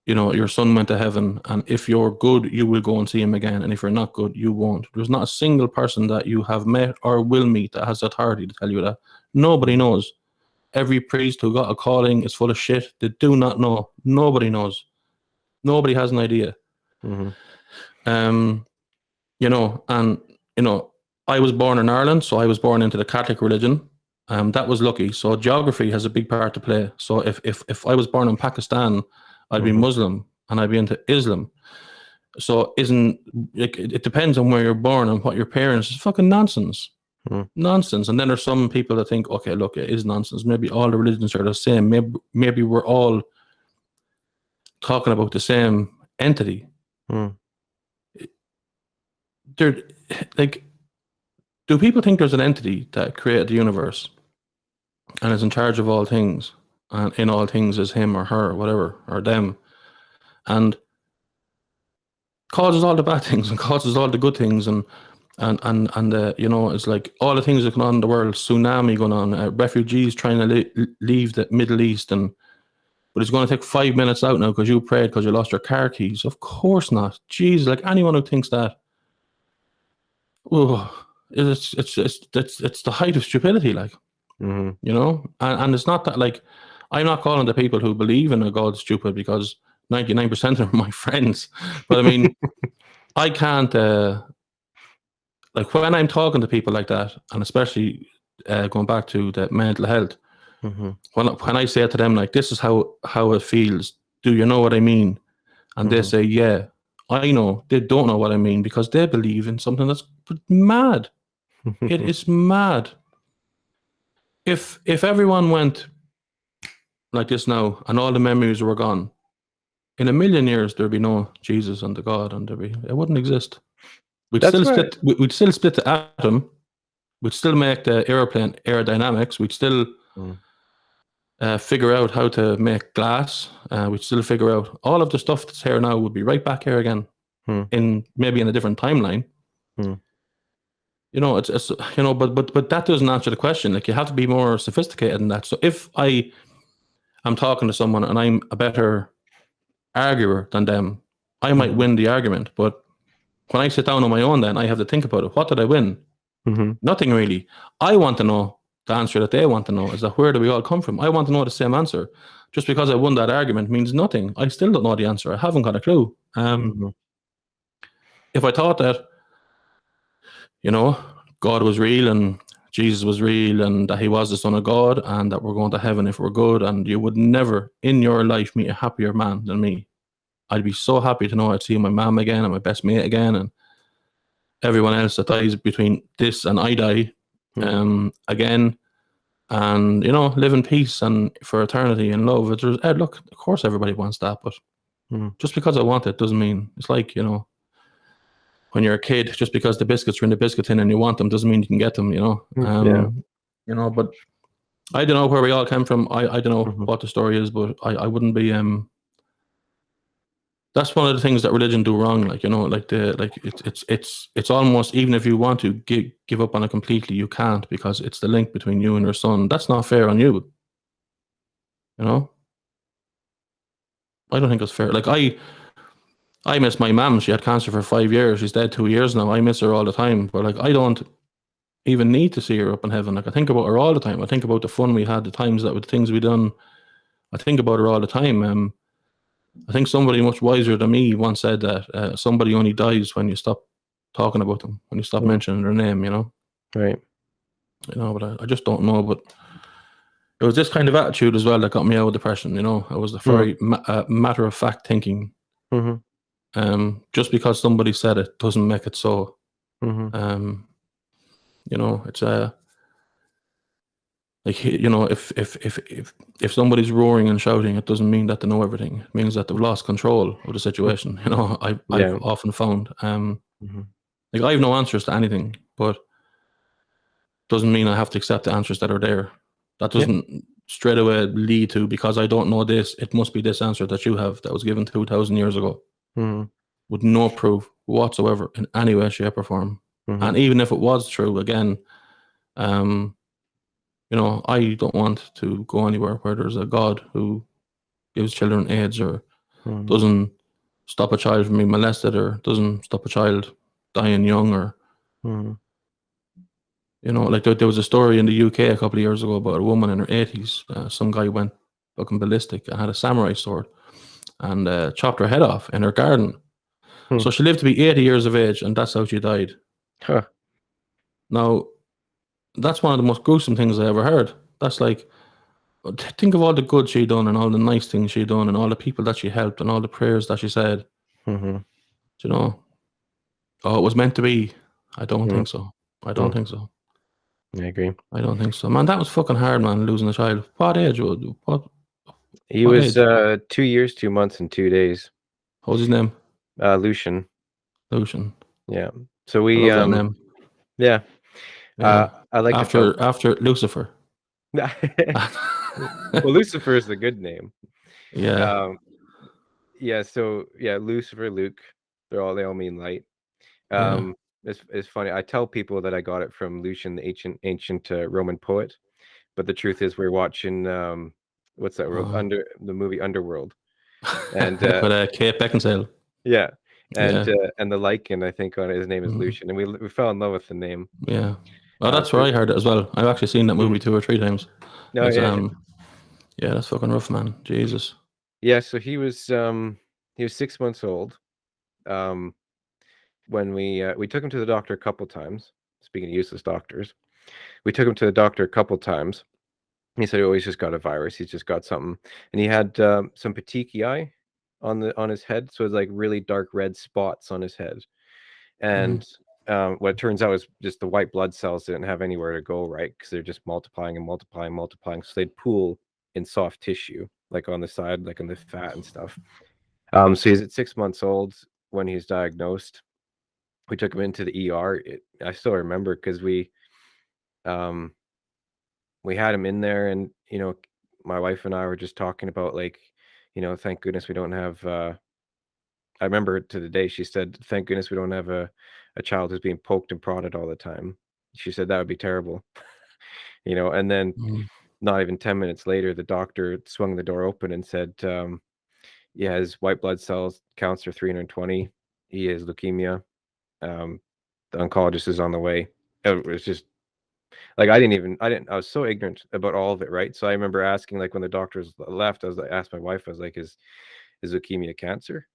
you know, your son went to heaven, and if you're good, you will go and see him again, and if you're not good, you won't. There's not a single person that you have met or will meet that has authority to tell you that. Nobody knows. Every priest who got a calling is full of shit. They do not know. Nobody knows. Nobody has an idea. You know, and, you know, I was born in Ireland, so I was born into the Catholic religion. That was lucky. So geography has a big part to play. So if I was born in Pakistan, I'd be Muslim, and I'd be into Islam. So it depends on where you're born and what your parents. It's fucking nonsense. Nonsense. And then there's some people that think, okay, look, it is nonsense. Maybe all the religions are the same. Maybe we're all talking about the same entity. They're like, do people think there's an entity that created the universe and is in charge of all things, and in all things is him or her or whatever, or them, and causes all the bad things and causes all the good things, and you know, it's like all the things that going on in the world, tsunami going on, refugees trying to leave the Middle East, but it's going to take 5 minutes out now because you prayed because you lost your car keys. Of course not. Jeez, like anyone who thinks that, oh, it's the height of stupidity, like, you know, and it's not that, like, I'm not calling the people who believe in a God stupid, because 99% of them are my friends, but I mean, I can't, like, when I'm talking to people like that, and especially going back to the mental health, when I say to them, like, this is how it feels, do you know what I mean? And they say, yeah, I know. They don't know what I mean, because they believe in something that's mad. It is mad. If everyone went like this now and all the memories were gone, in a million years there'd be no Jesus and the God, and it wouldn't exist. We'd still split the atom. We'd still make the airplane aerodynamics. We'd still figure out how to make glass. We'd still figure out all of the stuff that's here now would be right back here again, in maybe in a different timeline. You know, it's you know, but that doesn't answer the question. Like, you have to be more sophisticated than that. So if I am talking to someone and I'm a better arguer than them, I might win the argument. But when I sit down on my own, then I have to think about it. What did I win? Nothing really. I want to know the answer that they want to know, is that where do we all come from? I want to know the same answer. Just because I won that argument means nothing. I still don't know the answer. I haven't got a clue. If I thought that, you know, God was real and Jesus was real and that he was the Son of God and that we're going to heaven if we're good, and you would never in your life meet a happier man than me. I'd be so happy to know I'd see my mom again and my best mate again, and everyone else that dies between this and I die again, and, you know, live in peace and for eternity and love. Look, of course everybody wants that, but just because I want it doesn't mean, it's like, you know, when you're a kid, just because the biscuits are in the biscuit tin and you want them doesn't mean you can get them, you know. You know, but I don't know where we all came from. I don't know what the story is, but I wouldn't be that's one of the things that religion do wrong, like, you know, like it's almost, even if you want to give up on it completely, you can't, because it's the link between you and your son. That's not fair on you, you know. I don't think it's fair. Like, I miss my mum. She had cancer for 5 years. She's dead 2 years now. I miss her all the time. But, like, I don't even need to see her up in heaven. Like, I think about her all the time. I think about the fun we had, the times that with the things we done. I think about her all the time. I think somebody much wiser than me once said that somebody only dies when you stop talking about them, when you stop mentioning their name, you know. Right. You know, but I just don't know. But it was this kind of attitude as well that got me out of depression, you know. It was the very matter-of-fact thinking. Just because somebody said it doesn't make it so. You know, it's like, you know, if somebody's roaring and shouting, it doesn't mean that they know everything. It means that they've lost control of the situation. You know, I've often found like, I have no answers to anything, but doesn't mean I have to accept the answers that are there. That doesn't straight away lead to, because I don't know this, it must be this answer that you have that was given 2,000 years ago. With no proof whatsoever in any way, shape or form. And even if it was true, again, you know, I don't want to go anywhere where there's a God who gives children AIDS or doesn't stop a child from being molested or doesn't stop a child dying young or, you know, like there was a story in the UK a couple of years ago about a woman in her 80s. Some guy went fucking ballistic and had a samurai sword and chopped her head off in her garden. So she lived to be 80 years of age, and that's how she died. Huh. Now, that's one of the most gruesome things I ever heard. That's like, think of all the good she done and all the nice things she done and all the people that she helped and all the prayers that she said. You know, oh, it was meant to be. I don't think so. I don't think so. I agree. I don't think so. Man, that was fucking hard, man, losing a child. What age? He what was age? 2 years, 2 months, and 2 days. What was his name? Lucian. Lucian. Yeah. So I we love that name. yeah. Yeah. I like to tell After Lucifer. well, Lucifer is the good name. Yeah. Yeah, so yeah, Lucifer, Luke, they all mean light. Yeah. It's funny. I tell people that I got it from Lucian, the ancient Roman poet, but the truth is we're watching what's that world under the movie Underworld, and With Kate Beckinsale. yeah, Yeah. and the lichen I think on it, his name is Lucian, and we fell in love with the name. Yeah. Well, that's where I heard it as well. I've actually seen that movie 2 or 3 times. No, It's yeah, yeah, that's fucking rough, man. Jesus. yeah. So he was 6 months old. When we took him to the doctor a couple times. Speaking of useless doctors, we took him to the doctor a couple times. He said, "Oh, he's just got a virus. He's just got something." And he had some petechiae on his head, so it's like really dark red spots on his head. And what it turns out is just the white blood cells didn't have anywhere to go, right? Because they're just multiplying and multiplying, multiplying. So they'd pool in soft tissue, like on the side, like on the fat and stuff. So he's at 6 months old when he's diagnosed. We took him into the ER. I still remember because we had him in there, and my wife and I were just talking about, like, thank goodness we don't have. I remember to the day she said, "Thank goodness we don't have a child who's being poked and prodded all the time." She said that would be terrible, And then not even 10 minutes later, the doctor swung the door open and said, "Yeah, his white blood cells counts are 320. He has leukemia. The oncologist is on the way." It was just like I was so ignorant about all of it, right? So I remember asking, like, when the doctors left, I asked my wife, I was like, "Is leukemia cancer?"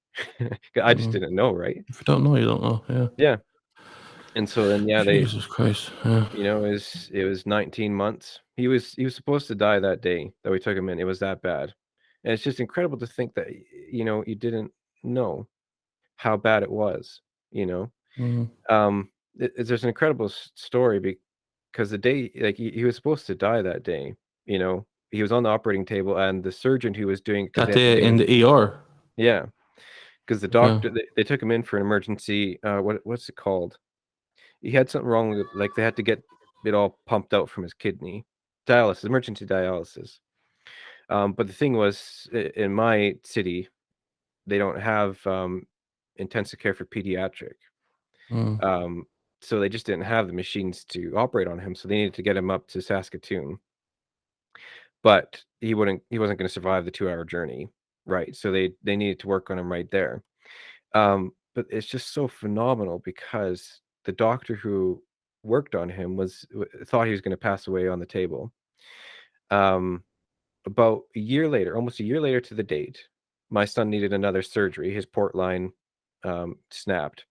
I just didn't know, right? If you don't know, you don't know. Yeah. Yeah. And so then Jesus Christ. Yeah. it was 19 months. He was supposed to die that day that we took him in. It was that bad. And it's just incredible to think that you didn't know how bad it was, you know. There's an incredible story because the day, like, he was supposed to die that day. He was on the operating table, and the surgeon who was doing, because That they had to day do in him, the ER. yeah, because the Okay. doctor, they took him in for an emergency. What's it called? He had something wrong with, like, they had to get it all pumped out from his kidney, dialysis, emergency dialysis. But the thing was, in my city, they don't have intensive care for pediatric. So they just didn't have the machines to operate on him, so they needed to get him up to Saskatoon. But he wasn't going to survive the 2-hour journey, right? So they needed to work on him right there. But it's just so phenomenal because the doctor who worked on him thought he was going to pass away on the table. About a year later, almost a year later to the date, my son needed another surgery. His port line snapped.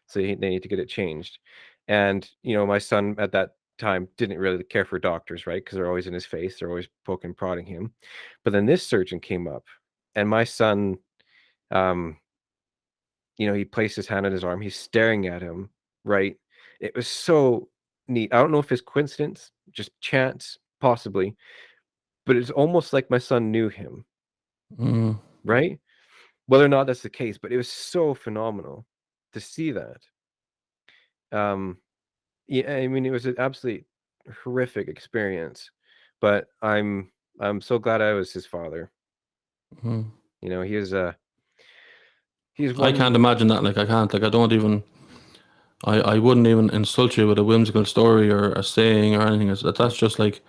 So they need to get it changed. And, my son at that time didn't really care for doctors, right? Because they're always in his face. They're always poking, prodding him. But then this surgeon came up, and my son, he placed his hand on his arm. He's staring at him, right? It was so neat. I don't know if it's coincidence, just chance, possibly, but it's almost like my son knew him, right? Whether or not that's the case, but it was so phenomenal to see that. Yeah, I mean, it was an absolutely horrific experience, but I'm so glad I was his father. He is I one. can't imagine that. Like, I can't. Like, I don't even. I wouldn't even insult you with a whimsical story or a saying or anything. That's just like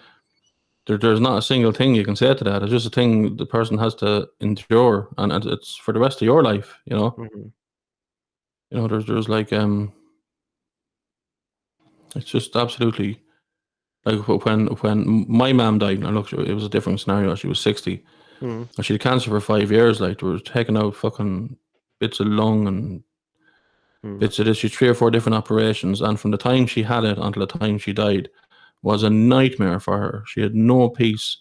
there's not a single thing you can say to that. It's just a thing the person has to endure, and it's for the rest of your life. Mm-hmm. There's like it's just absolutely like when my mom died. And look, it was a different scenario. She was 60, Mm-hmm. and she had cancer for 5 years. Like, they were taking out fucking bits of lung and bits of this. She had 3 or 4 different operations, and from the time she had it until the time she died was a nightmare for her. She had no peace,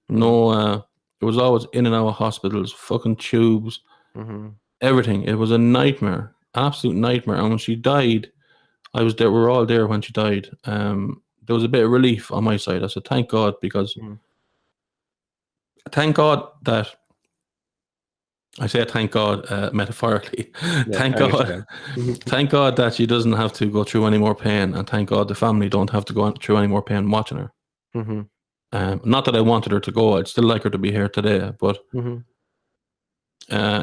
no. It was always in and out of hospitals, fucking tubes, Mm-hmm. everything. It was a nightmare, absolute nightmare. And when she died, I was there. We were all there when she died. There was a bit of relief on my side. I said, "Thank God," because thank God that I say thank God metaphorically. Yeah, Thank I God, understand. Mm-hmm. thank God that she doesn't have to go through any more pain, and thank God the family don't have to go through any more pain watching her. Mm-hmm. Not that I wanted her to go. I'd still like her to be here today, but Mm-hmm.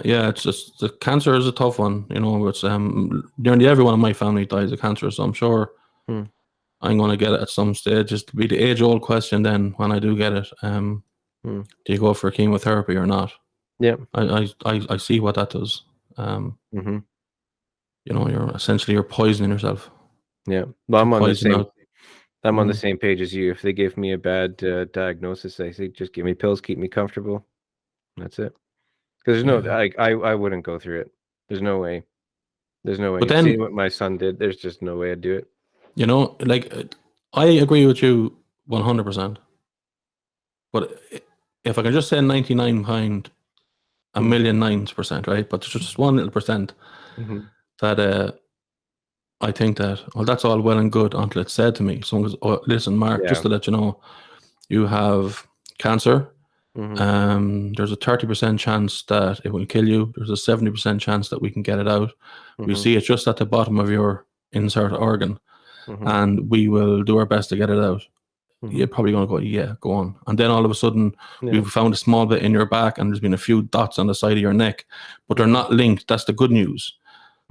yeah, it's just the cancer is a tough one. It's nearly everyone in my family dies of cancer, so I'm sure Mm. I'm going to get it at some stage. Just to be the age-old question then when I do get it. Do you go for chemotherapy or not? Yeah. I see what that does. Mm-hmm. You're poisoning yourself. Yeah. Well, I'm on the Poison same. out. I'm on the same page as you. If they give me a bad diagnosis, I say just give me pills, keep me comfortable. That's it. Because there's no, Yeah. I wouldn't go through it. There's no way. There's no way. But You've then, seen what my son did. There's just no way I'd do it. like, I agree with you 100%. But if I can just say 99 a million 9%, right? But there's just one little percent Mm-hmm. that I think that, well, that's all well and good until it's said to me. Someone goes, "Oh, listen, Mark, Yeah. just to let you know, you have cancer. Mm-hmm. There's a 30% chance that it will kill you. There's a 70% chance that we can get it out. We Mm-hmm. see it just at the bottom of your insert organ, Mm-hmm. and we will do our best to get it out." Mm-hmm. You're probably going to go, "Yeah, go on." And then all of a sudden, Yeah. we've found a small bit in your back, and there's been a few dots on the side of your neck, but they're not linked. That's the good news.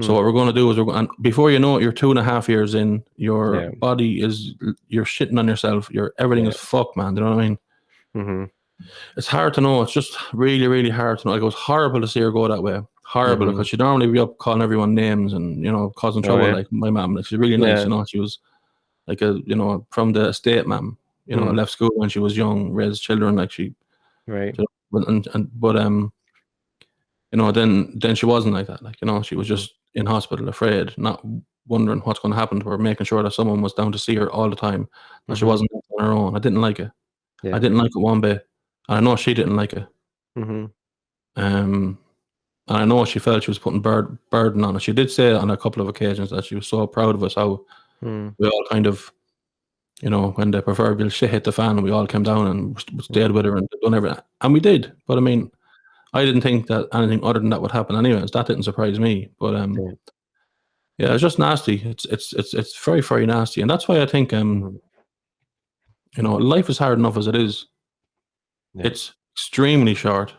So what we're going to do is and before you know it, you're 2.5 years in, your body you're shitting on yourself. Everything is fucked, man. Do you know what I mean? Mm-hmm. It's hard to know. It's just really, really hard to know. Like, it was horrible to see her go that way. Horrible, because she'd normally be up calling everyone names and, causing trouble. Like my mom, like, she's really nice, She was like from the estate mom, left school when she was young, raised children, like Right. But then she wasn't like that. Like, she was just in hospital, afraid, not wondering what's going to happen to her, making sure that someone was down to see her all the time, that she wasn't on her own. I didn't like it. Yeah. I didn't like it one bit. And I know she didn't like it. Mm-hmm. And I know she felt she was putting burden on it. She did say on a couple of occasions that she was so proud of us, how we all kind of, when the proverbial shit hit the fan, we all came down and stayed with her and done everything. And we did. But I mean, I didn't think that anything other than that would happen anyways. That didn't surprise me. But yeah, it's just nasty. It's very, very nasty. And that's why I think life is hard enough as it is. Yeah. It's extremely short.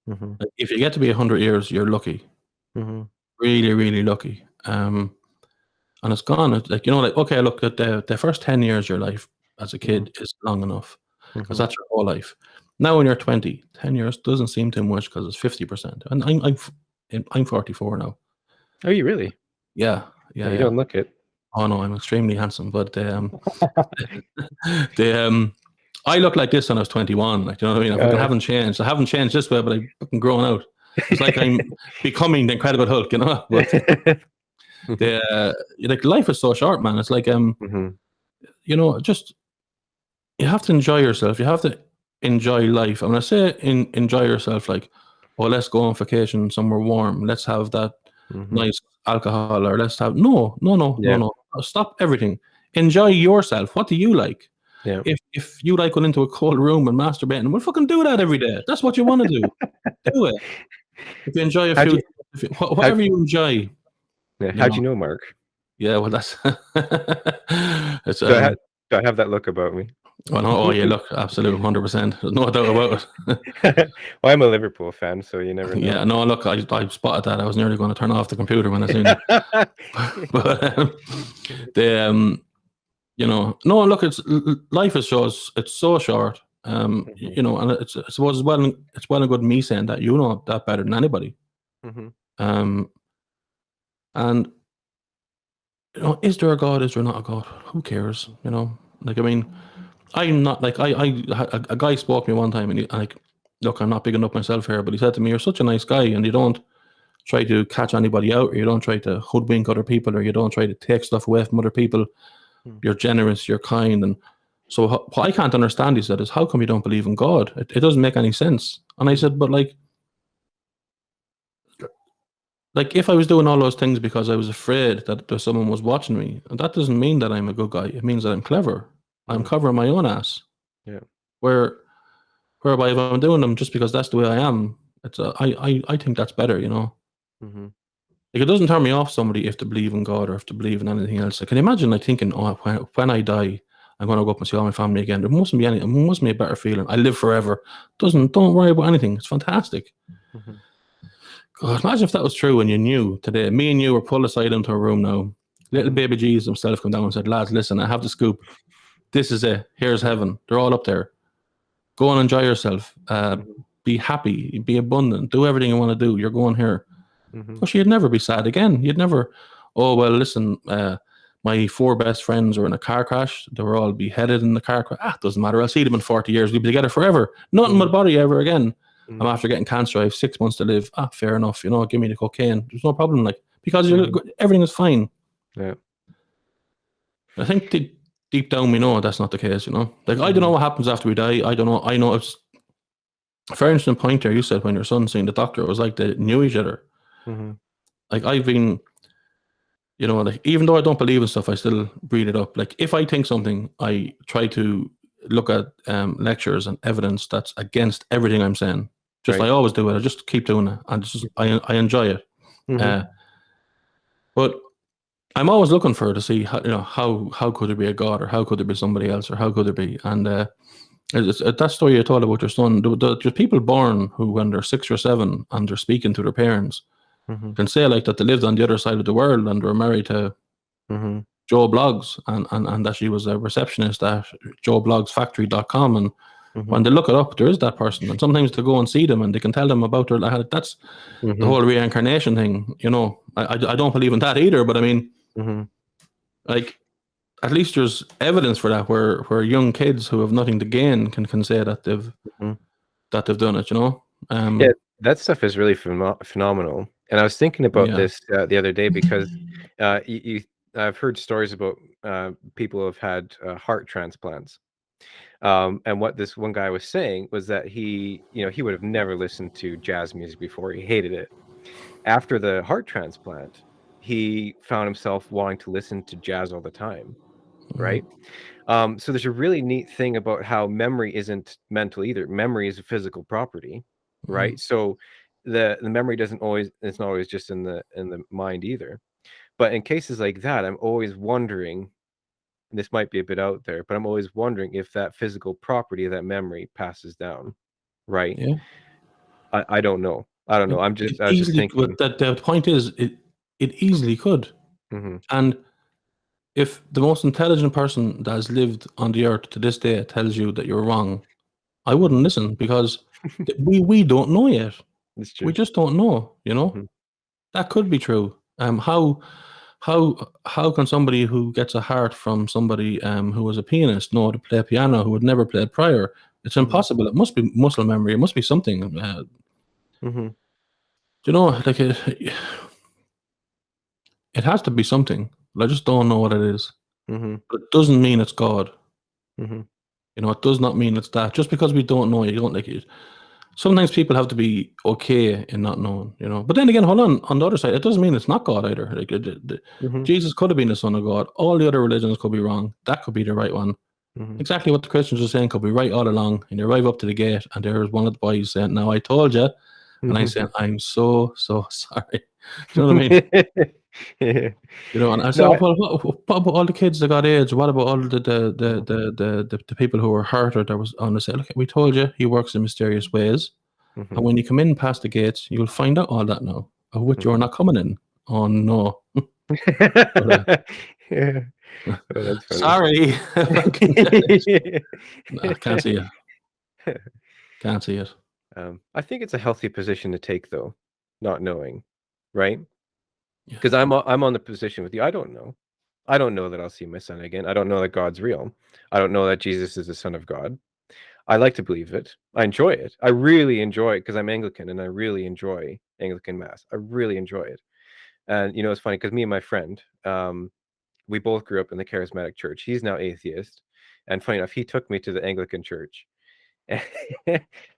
Mm-hmm. Like, if you get to be 100 years, you're lucky. Mm-hmm. Really, really lucky. And it's gone. It's like, like, okay, look, at the first 10 years of your life as a kid is long enough, because that's your whole life. Now when you're 20, 10 years doesn't seem too much, because it's 50%. And I'm 44 now. Are you really? Yeah. You don't look it. Oh no, I'm extremely handsome, but I look like this when I was 21. Like, you know what I mean? I haven't changed. I haven't changed this way, but I'm fucking growing out. It's like I'm becoming the Incredible Hulk, But like, life is so short, man. It's like just, you have to enjoy yourself. You have to enjoy life. And when I say enjoy yourself, like, oh, let's go on vacation somewhere warm. Let's have that nice alcohol, or let's have no. Stop everything. Enjoy yourself. What do you like? Yeah. If you like going into a cold room and masturbating, well, fucking do that every day. That's what you want to do. Do it. If you enjoy whatever you enjoy. Yeah. How'd you know, Mark? Yeah, well, that's it's do I have that look about me? Well, oh yeah, look, absolute 100%. There's no doubt about Well, I'm a Liverpool fan, so you never it. Yeah, know. no, look, I spotted that. I was nearly going to turn off the computer when I seen it. But the no, look, life is it's so short. Mhm, And it's I suppose it's well and good me saying that that better than anybody. mhm, Um, and is there a God? Is there not a God? Who cares? Like, I mean, I'm not like a guy spoke to me one time, and like, look, I'm not bigging up myself here, but he said to me, "You're such a nice guy, and you don't try to catch anybody out, or you don't try to hoodwink other people, or you don't try to take stuff away from other people. mm, You're generous, you're kind." And so what I can't understand, he said, is how come you don't believe in God? It doesn't make any sense. And I mm, said, but like if I was doing all those things because I was afraid that someone was watching me, that doesn't mean that I'm a good guy. It means that I'm clever. I'm mm, covering my own ass. yeah. Whereby if I'm doing them just because that's the way I am, I think that's better. Mhm, Like, it doesn't turn me off somebody if they believe in God or if they believe in anything else. I can imagine like thinking, oh, when I die, I'm going to go up and see all my family again. There mustn't be a better feeling. I live forever. Don't worry about anything. It's fantastic. mhm, God, imagine if that was true and you knew today. Me and you were pulled aside into a room now. Little mhm, baby Jesus himself come down and said, lads, listen, I have the scoop. This is it. Here's heaven. They're all up there. Go and enjoy yourself. mhm, Be happy. Be abundant. Do everything you want to do. You're going here. mhm, Because you'd never be sad again. You'd never, oh, well, listen, my 4 best friends were in a car crash. They were all beheaded in the car crash. Doesn't matter. I'll see them in 40 years. We'll be together forever. Nothing will mhm, bother you ever again. I'm mhm, after getting cancer. I have 6 months to live. Fair enough. Give me the cocaine. There's no problem. Like, because mhm, everything is fine. yeah. I think deep down we know that's not the case, Like, I don't know Mhm, what happens after we die. I don't know. I know it's a very interesting point there. You said when your son seen the doctor, it was like they knew each other. mhm, Like, I've been, like, even though I don't believe in stuff, I still breed it up. Like, if I think something, I try to look at lectures and evidence that's against everything I'm saying. Just I right. always do it. I just keep doing it, and it's just I enjoy it. Mhm, Uh, but I'm always looking for to see how could there be a God, or how could there be somebody else, or how could there be. And that story you told about your son. There's people born who, when they're 6 or 7 and they're speaking to their parents, mhm, can say like that they lived on the other side of the world and were married to mhm, Joe Bloggs, and that she was a receptionist at joebloggsfactory.com. And when mhm, they look it up, there is that person. And sometimes they go and see them and they can tell them about their, that's the mhm, whole reincarnation thing. I don't believe in that either, but I mean, mhm, like, at least there's evidence for that, where young kids who have nothing to gain can say that mhm. they've done it, Yeah, that stuff is really phenomenal. And I was thinking about Yeah. this the other day because I've heard stories about people who have had heart transplants. And what this one guy was saying was that he would have never listened to jazz music before. He hated it. After the heart transplant, he found himself wanting to listen to jazz all the time, Mhm. right? So there's a really neat thing about how memory isn't mental either. Memory is a physical property, Mhm. right? So the memory doesn't always it's not always just in the mind either. But in cases like that, I'm always wondering, and this might be a bit out there, but I'm always wondering if that physical property of that memory passes down, right? Yeah. I don't know. I don't know. It I was just easily, thinking. but the point is, it easily could. Hmm. And if the most intelligent person that has lived on the earth to this day tells you that you're wrong, I wouldn't Hmm. listen, because we don't know yet. It's We true. just don't know. Hmm. That could be true. How can somebody who gets a heart from somebody who was a pianist know how to play piano, who had never played prior? It's Hmm. impossible. It must be muscle memory. It must be something. Hmm. Like it has to be something. But I just don't know what it is. Hmm. But it doesn't mean it's God. Hmm. It does not mean it's that. Just because we don't know, you don't like it. Sometimes people have to be okay in not knowing. But then again, hold on the other side, it doesn't mean it's not God either. Like, Hmm. Jesus could have been the Son of God. All the other religions could be wrong. That could be the right one. Hmm. Exactly what the Christians are saying could be right all along. And you arrive up to the gate, and there's one of the boys saying, "Now I told you," and I Hmm. said, "I'm so sorry." Do you know what I mean? Yeah. You know, and I said, No, oh, well, what about all the kids that got AIDS? What about all the people who were hurt or there was on the say, look, we told you he works in mysterious ways. And mhm, when you come in past the gates, you'll find out all that now, of which you're mhm. not coming in. Oh no. But, Yeah. Oh, that's funny. sorry. Nah, can't see it. Can't see it. I think it's a healthy position to take, though, not knowing, right? Yeah. Because I'm on the position with you. I don't know. I don't know that I'll see my son again. I don't know that God's real. I don't know that Jesus is the Son of God. I like to believe it. I enjoy it. I really enjoy it because I'm Anglican and I really enjoy Anglican Mass. I really enjoy it. And it's funny because me and my friend, we both grew up in the charismatic church. He's now atheist. And funny enough, he took me to the Anglican church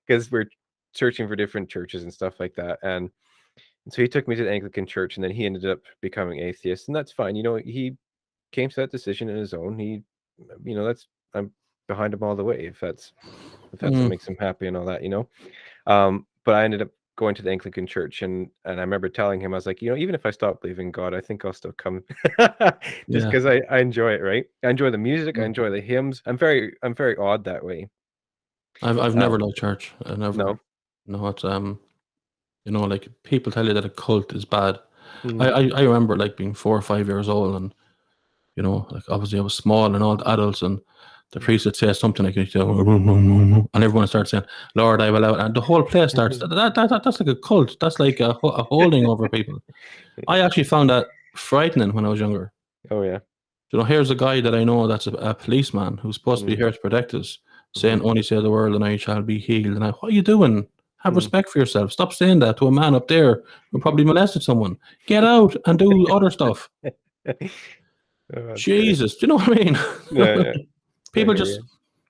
because we're searching for different churches and stuff like that. And so he took me to the Anglican church and then he ended up becoming atheist. And that's fine. He came to that decision in his own. That's I'm behind him all the way if that's what Mm, makes him happy and all that. But I ended up going to the Anglican church and I remember telling him, I was like, even if I stop believing in God, I think I'll still come just yeah. because I enjoy it, right? I enjoy the music, I Mm. enjoy the hymns. I'm very odd that way. I've never Um, liked church. I never. no. No, it's like people tell you that a cult is bad. I, Mm, I, I remember like being 4 or 5 years old and like obviously I was small and all the adults and the mm. priest would say something like and everyone starts saying, Lord, I will out and the whole place starts that's like a cult. That's like a holding over people. I actually found that frightening when I was younger. Oh yeah. Here's a guy that I know that's a policeman who's supposed to be Mm, here to protect us, saying, mhm, only say the word and I shall be healed. And what are you doing? Have mm. respect for yourself. Stop saying that to a man up there who probably molested someone. Get out and do other stuff. Oh, that's great. Jesus, do you know what I mean? Yeah, yeah. I People hear just you.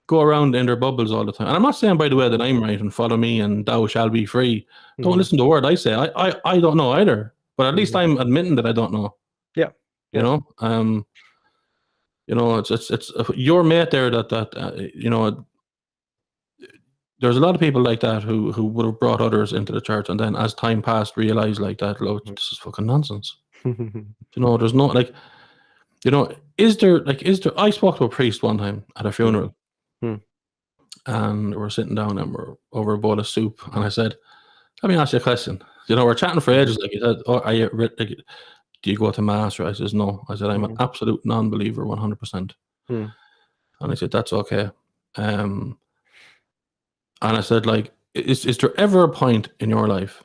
go around in their bubbles all the time. And I'm not saying, by the way, that Mhm, I'm right and follow me and thou shall be free. Don't mhm, listen to the word I say. I don't know either. But at least mhm. I'm admitting that I don't know. Yeah. You Yeah. know, it's your mate there that there's a lot of people like that who would have brought others into the church, and then as time passed, realized like that, look, Mhm. this is fucking nonsense. There's no like, is there? I spoke to a priest one time at a Mm, funeral, mm, and we're sitting down and we're over a bowl of soup, and I said, "Let me ask you a question." We're chatting for mhm, ages. Like he said, "Oh, do you go to mass?" Or I says, "No." I said, "I'm an mhm, absolute non-believer, 100%." mm, And I said, "That's okay." Um, and I said, like, is there ever a point in your life?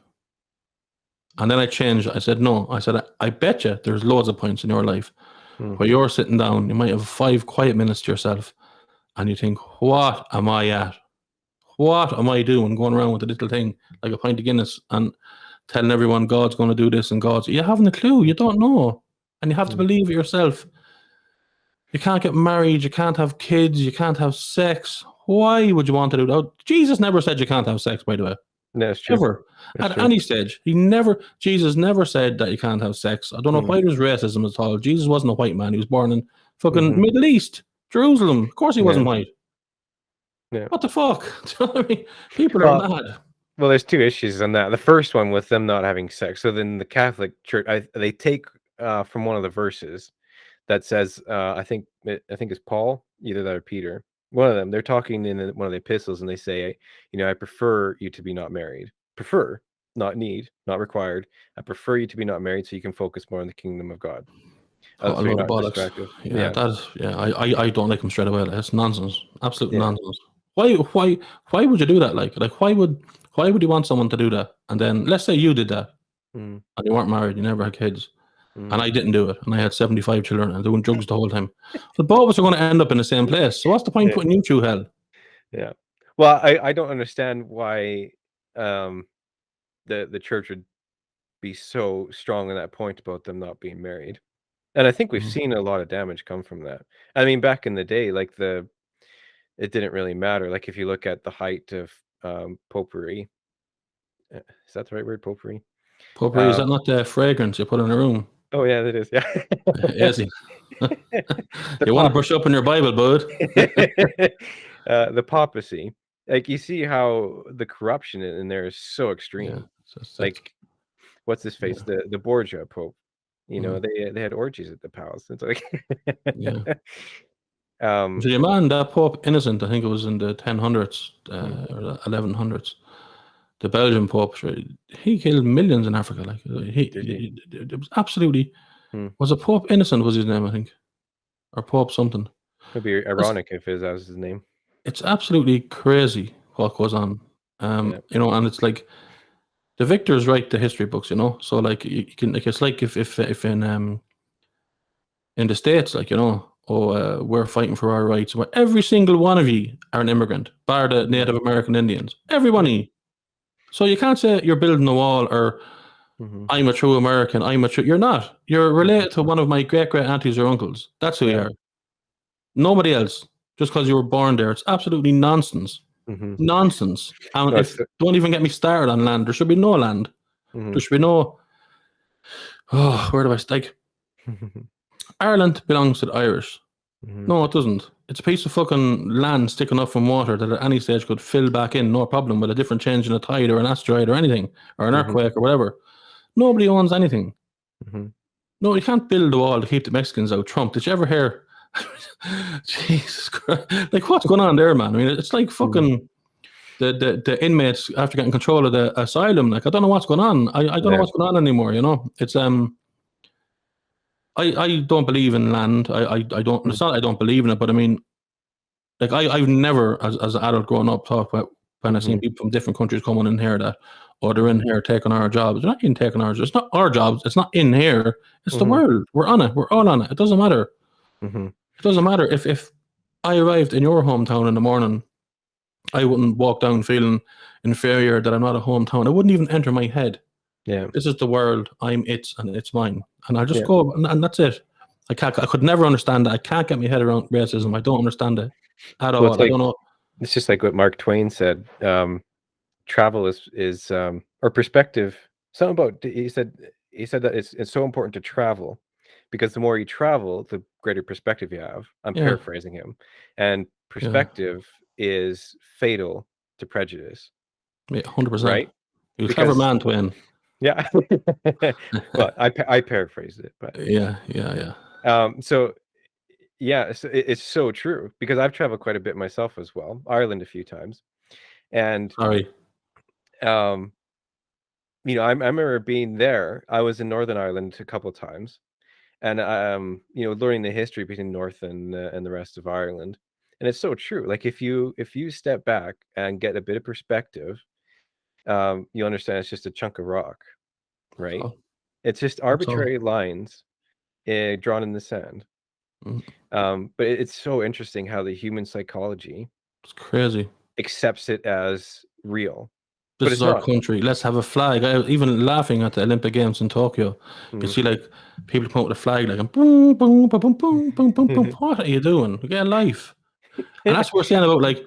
And then I changed. I said, no. I said, I bet you there's loads of points in your life mm, where you're sitting down, you might have 5 quiet minutes to yourself, and you think, what am I at? What am I doing going around with a little thing like a pint of Guinness and telling everyone God's going to do this and you haven't a clue. You don't know. And you have to mm. believe it yourself. You can't get married. You can't have kids. You can't have sex. Why would you want to do that? Jesus never said you can't have sex, by the way. No, that's true. Ever. That's At true. any stage. Jesus never said that you can't have sex. I don't know Mm, why there's racism at all. Jesus wasn't a white man. He was born in fucking mhm. Middle East, Jerusalem. Of course he Yeah, wasn't white. yeah. What the fuck? Do you know what I mean? People are Well, mad. well, there's two issues on that. The first one with them not having sex. So then the Catholic Church, they take from one of the verses that says, I think it's Paul, either that or Peter. One of them. They're talking in one of the epistles, and they say, I prefer you to be not married. Prefer, not need, not required. I prefer you to be not married, so you can focus more on the kingdom of God. What a So you're load of not bollocks. distracted. Yeah, Yeah, that is, yeah, I don't like him straight away. Like, that's nonsense. Absolute yeah. nonsense. Why would you do that? Like why would you want someone to do that? And then let's say you did that Mm, and you weren't married, you never had kids. And mm, I didn't do it, and I had 75 children and doing drugs the whole time. But both of us are going to end up in the same place. So what's the point yeah, putting you through hell? yeah. Well, I don't understand why um the church would be so strong on that point about them not being married. And I think we've Mhm. seen a lot of damage come from that. I mean, back in the day, like it didn't really matter. Like if you look at the height of potpourri, is that the right word, potpourri? Potpourri, is Uh, that not the fragrance you put in a room? oh yeah, that is. Yeah. Yes. The You want to brush papacy. up on your Bible, bud? The papacy. Like you see how the corruption in there is so Yeah. extreme. That's, Like what's his face? yeah. The Borgia Pope. You know, they had orgies at the palace. It's like, Yeah. um, So your man, that Pope Innocent, I think it was in the 1000s mhm. or 1100s. The Belgian Pope, he killed millions in Africa. Like Did he? it was absolutely. Hmm. Was it Pope Innocent was his name, I think, or Pope something. It'd be It's, ironic if that was his name. it's absolutely crazy what goes on. Yeah. You know, and it's like the victors write the history books, you know. So like you can, like, it's like if in the States, like, you know, we're fighting for our rights. Well, every single one of you are an immigrant, bar the Mhm. Native American Indians. Every one of Yep. you. So you can't say you're building a wall or Mhm. I'm a true American. You're not. You're Mhm. related to one of my great aunties or uncles. That's who you Yeah. are. Nobody else. Just because you were born there. It's absolutely nonsense. Mhm. Nonsense. And No, if don't even get me started on land. There should be no land. Mhm. There should be no. Oh, where do I like? Ireland belongs to the Irish. Mhm. No, it doesn't. It's a piece of fucking land sticking up from water that at any stage could fill back in, no problem, with a different change in a tide or an asteroid or anything, or an Mhm. earthquake or whatever. Nobody owns anything. Mhm. No, you can't build a wall to keep the Mexicans out. Trump, did you ever hear? Jesus Christ. Like, what's going on there, man? I mean, it's like Mhm. fucking the inmates after getting control of the asylum. Like, I don't know what's going on. I don't know Yeah. what's going on anymore, you know? It's I don't believe in land. I don't. Mhm. It's not I don't believe in it, but I mean, like I've never, as an adult growing up, thought about when I seen Mhm. people from different countries coming in here that, oh, they're in here taking our jobs. They're not in taking ours. It's not our jobs. It's not in here. It's the Mhm. world. We're on it. We're all on it. It doesn't matter. Mhm. It doesn't matter if I arrived in your hometown in the morning. I wouldn't walk down feeling inferior that I'm not a hometown. It wouldn't even enter my head. Yeah. This is the world. I'm its, and it's mine. And I just Yeah. go, and that's it. I could never understand that. I can't get my head around racism. I don't understand it at Well, all. I don't know. it's just like what Mark Twain said. Travel is or perspective. Something about he said that it's so important to travel because the more you travel, the greater perspective you have. I'm Yeah, paraphrasing him, and yeah, perspective is fatal to prejudice, 100%. right? You're a clever Because man, Twain. yeah, well, I paraphrased it, but Yeah, yeah, yeah. so yeah, it's so true because I've traveled quite a bit myself as well, Ireland a few times, and Sorry. um you know, I remember being there. I was in Northern Ireland a couple times, and you know, learning the history between North and the rest of Ireland. And it's so true. Like if you step back and get a bit of perspective, you understand it's just a chunk of rock, right? So, It's just that's all. arbitrary lines drawn in the sand. Mm, But it's so interesting how the human psychology it's crazy. accepts it as real, but This is it's our not. country. Let's have a flag. I was even laughing at the Olympic Games in Tokyo. You Mm. see, like, people come out with a flag, like, and boom, boom, boom, boom, boom, boom, boom, boom. What are you doing? Get a life. And that's what we're saying about, like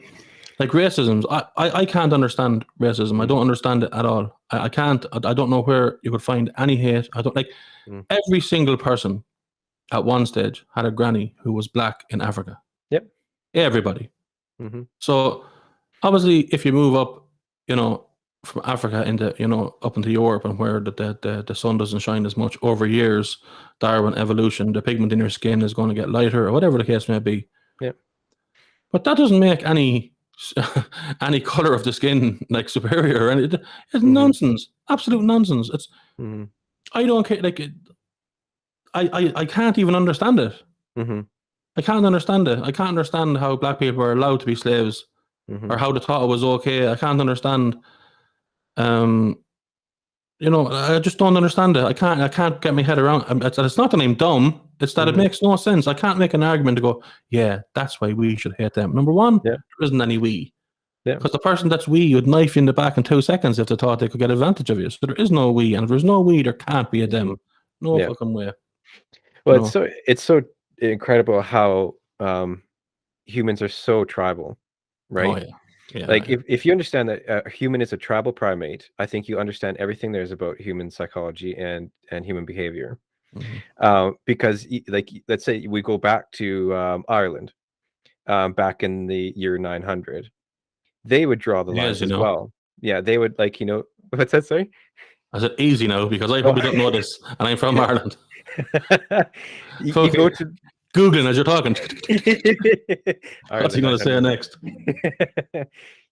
racism. I can't understand racism. I Mm, don't understand it at all. I can't. I don't know where you could find any hate. I don't like mm. every single person at one stage had a granny who was black in Africa. Yep. Everybody. Hmm. So obviously, if you move up, you know, from Africa into, you know, up into Europe and where the sun doesn't shine as much over years, Darwin evolution, the pigment in your skin is going to get lighter or whatever the case may be. Yep. But that doesn't make any any color of the skin like superior or anything. It's Hmm. nonsense, absolute nonsense. It's Hmm. I don't care. Like I can't even understand it. Hmm. I can't understand it. I can't understand how black people are allowed to be slaves Hmm. or how they thought it was okay. I can't understand. Um, you know, I just don't understand it. I can't get my head around. It's not that I'm dumb. It's that it Hmm. makes no sense. I can't make an argument to go, yeah, that's why we should hate them. Number one, Yeah. there isn't any we. Yeah. Because the person that's we would knife you in the back in 2 seconds if they thought they could get advantage of you. So there is no we, and if there's no we, there can't be a Hmm. them. No Yeah. fucking way. You Well, know. it's so incredible how humans are so tribal, Oh right? yeah, yeah, Like yeah. if you understand that a human is a tribal primate, I think you understand everything there is about human psychology and human behavior. Mm-hmm. Because like let's say we go back to Ireland, back in the year 900, they would draw the It is, lines you as know. well. Yeah, they would like, you know, what's that say? I said easy now because I Oh, probably don't know this, and I'm from yeah. Ireland. You Okay. go to Googling as you're talking. What's he Ireland going to say 900. next?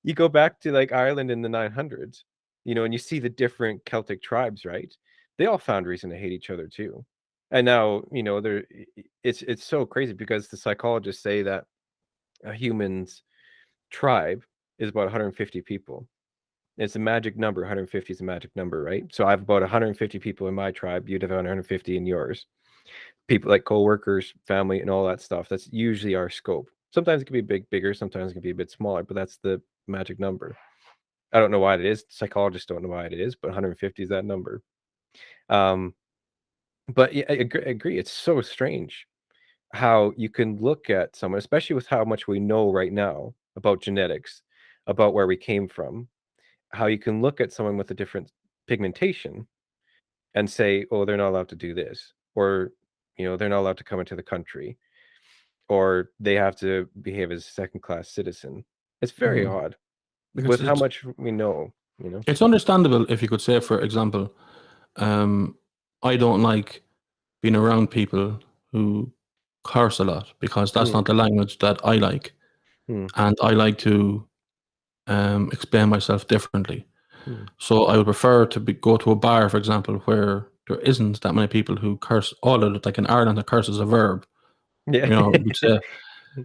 You go back to like Ireland in the 900s, and you see the different Celtic tribes, right? They all found reason to hate each other too. And now, it's so crazy because the psychologists say that a human's tribe is about 150 people. It's a magic number. 150 is a magic number, right? So I have about 150 people in my tribe. You'd have 150 in yours. People like co-workers, family, and all that stuff. That's usually our scope. Sometimes it can be bigger. Sometimes it can be a bit smaller, but that's the magic number. I don't know why it is. Psychologists don't know why it is, but 150 is that number. But yeah, I agree. It's so strange how you can look at someone, especially with how much we know right now about genetics, about where we came from, how you can look at someone with a different pigmentation and say, oh, they're not allowed to do this, or they're not allowed to come into the country, or they have to behave as a second-class citizen. It's very odd Because with how much we know. It's understandable if you could say, for example, I don't like being around people who curse a lot because that's not the language that I like, and I like to explain myself differently. So I would prefer to go to a bar, for example, where there isn't that many people who curse. All of it, like in Ireland, a curse is a verb. Yeah. We'd say,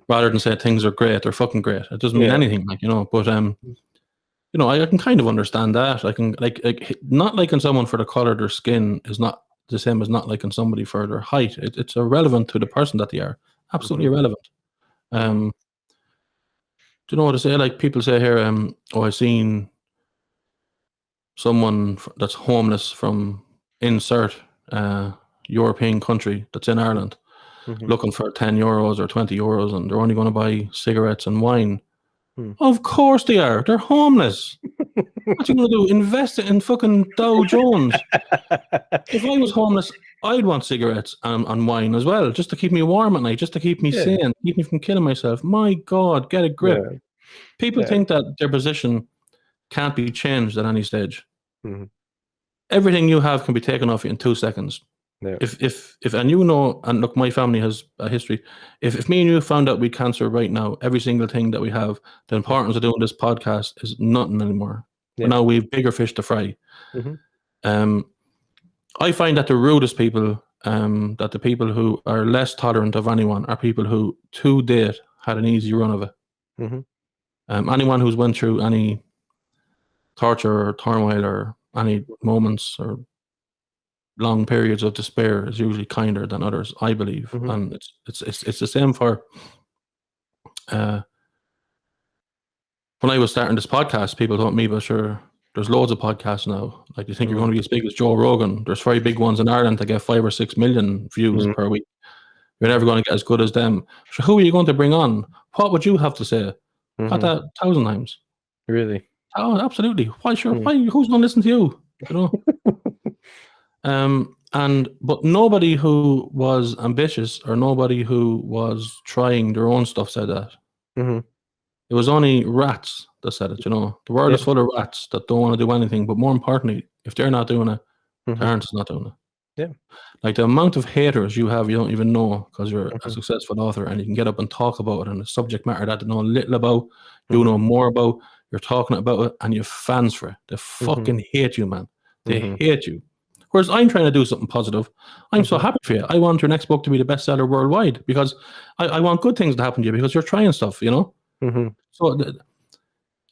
rather than say things are great, they're fucking great. It doesn't mean anything, But I can kind of understand that. I can like not liking someone for the color of their skin is not the same as not liking somebody for their height. It's irrelevant to the person that they are. Absolutely irrelevant. Do you know what to say? Like people say here, I seen someone that's homeless from insert European country that's in Ireland, looking for 10 euros or 20 euros, and they're only going to buy cigarettes and wine. Of course they are. They're homeless. What are you going to do? Invest it in fucking Dow Jones. If I was homeless, I'd want cigarettes and wine as well, just to keep me warm at night, just to keep me sane, keep me from killing myself. My God, get a grip. Yeah. People think that their position can't be changed at any stage. Everything you have can be taken off you in 2 seconds. Yeah. If and look, my family has a history. If me and you found out we cancer right now, every single thing that we have, the importance of doing this podcast is nothing anymore. Yeah. Now we have bigger fish to fry. I find that the rudest people, that the people who are less tolerant of anyone, are people who to date had an easy run of it. Anyone who's went through any torture or turmoil or any moments or long periods of despair is usually kinder than others, I believe. And it's the same for when I was starting this podcast. People told me, but sure, there's loads of podcasts now. Like, you think you're going to be as big as Joe Rogan? There's very big ones in Ireland that get 5 or 6 million views per week. You're never going to get as good as them. So who are you going to bring on? What would you have to say? Got that 1,000 times. Really? Oh, absolutely. Why? Sure. Why? Who's going to listen to you? But nobody who was ambitious or nobody who was trying their own stuff said that. It was only rats that said it. The world is full of rats that don't want to do anything. But more importantly, if they're not doing it, parents not doing it. Yeah. Like the amount of haters you have, you don't even know, because you're a successful author and you can get up and talk about it, and a subject matter that you know little about, you know more about, you're talking about it, and you have fans for it. They fucking hate you, man. They hate you. Whereas I'm trying to do something positive. I'm so happy for you. I want your next book to be the bestseller worldwide, because I want good things to happen to you, because you're trying stuff, So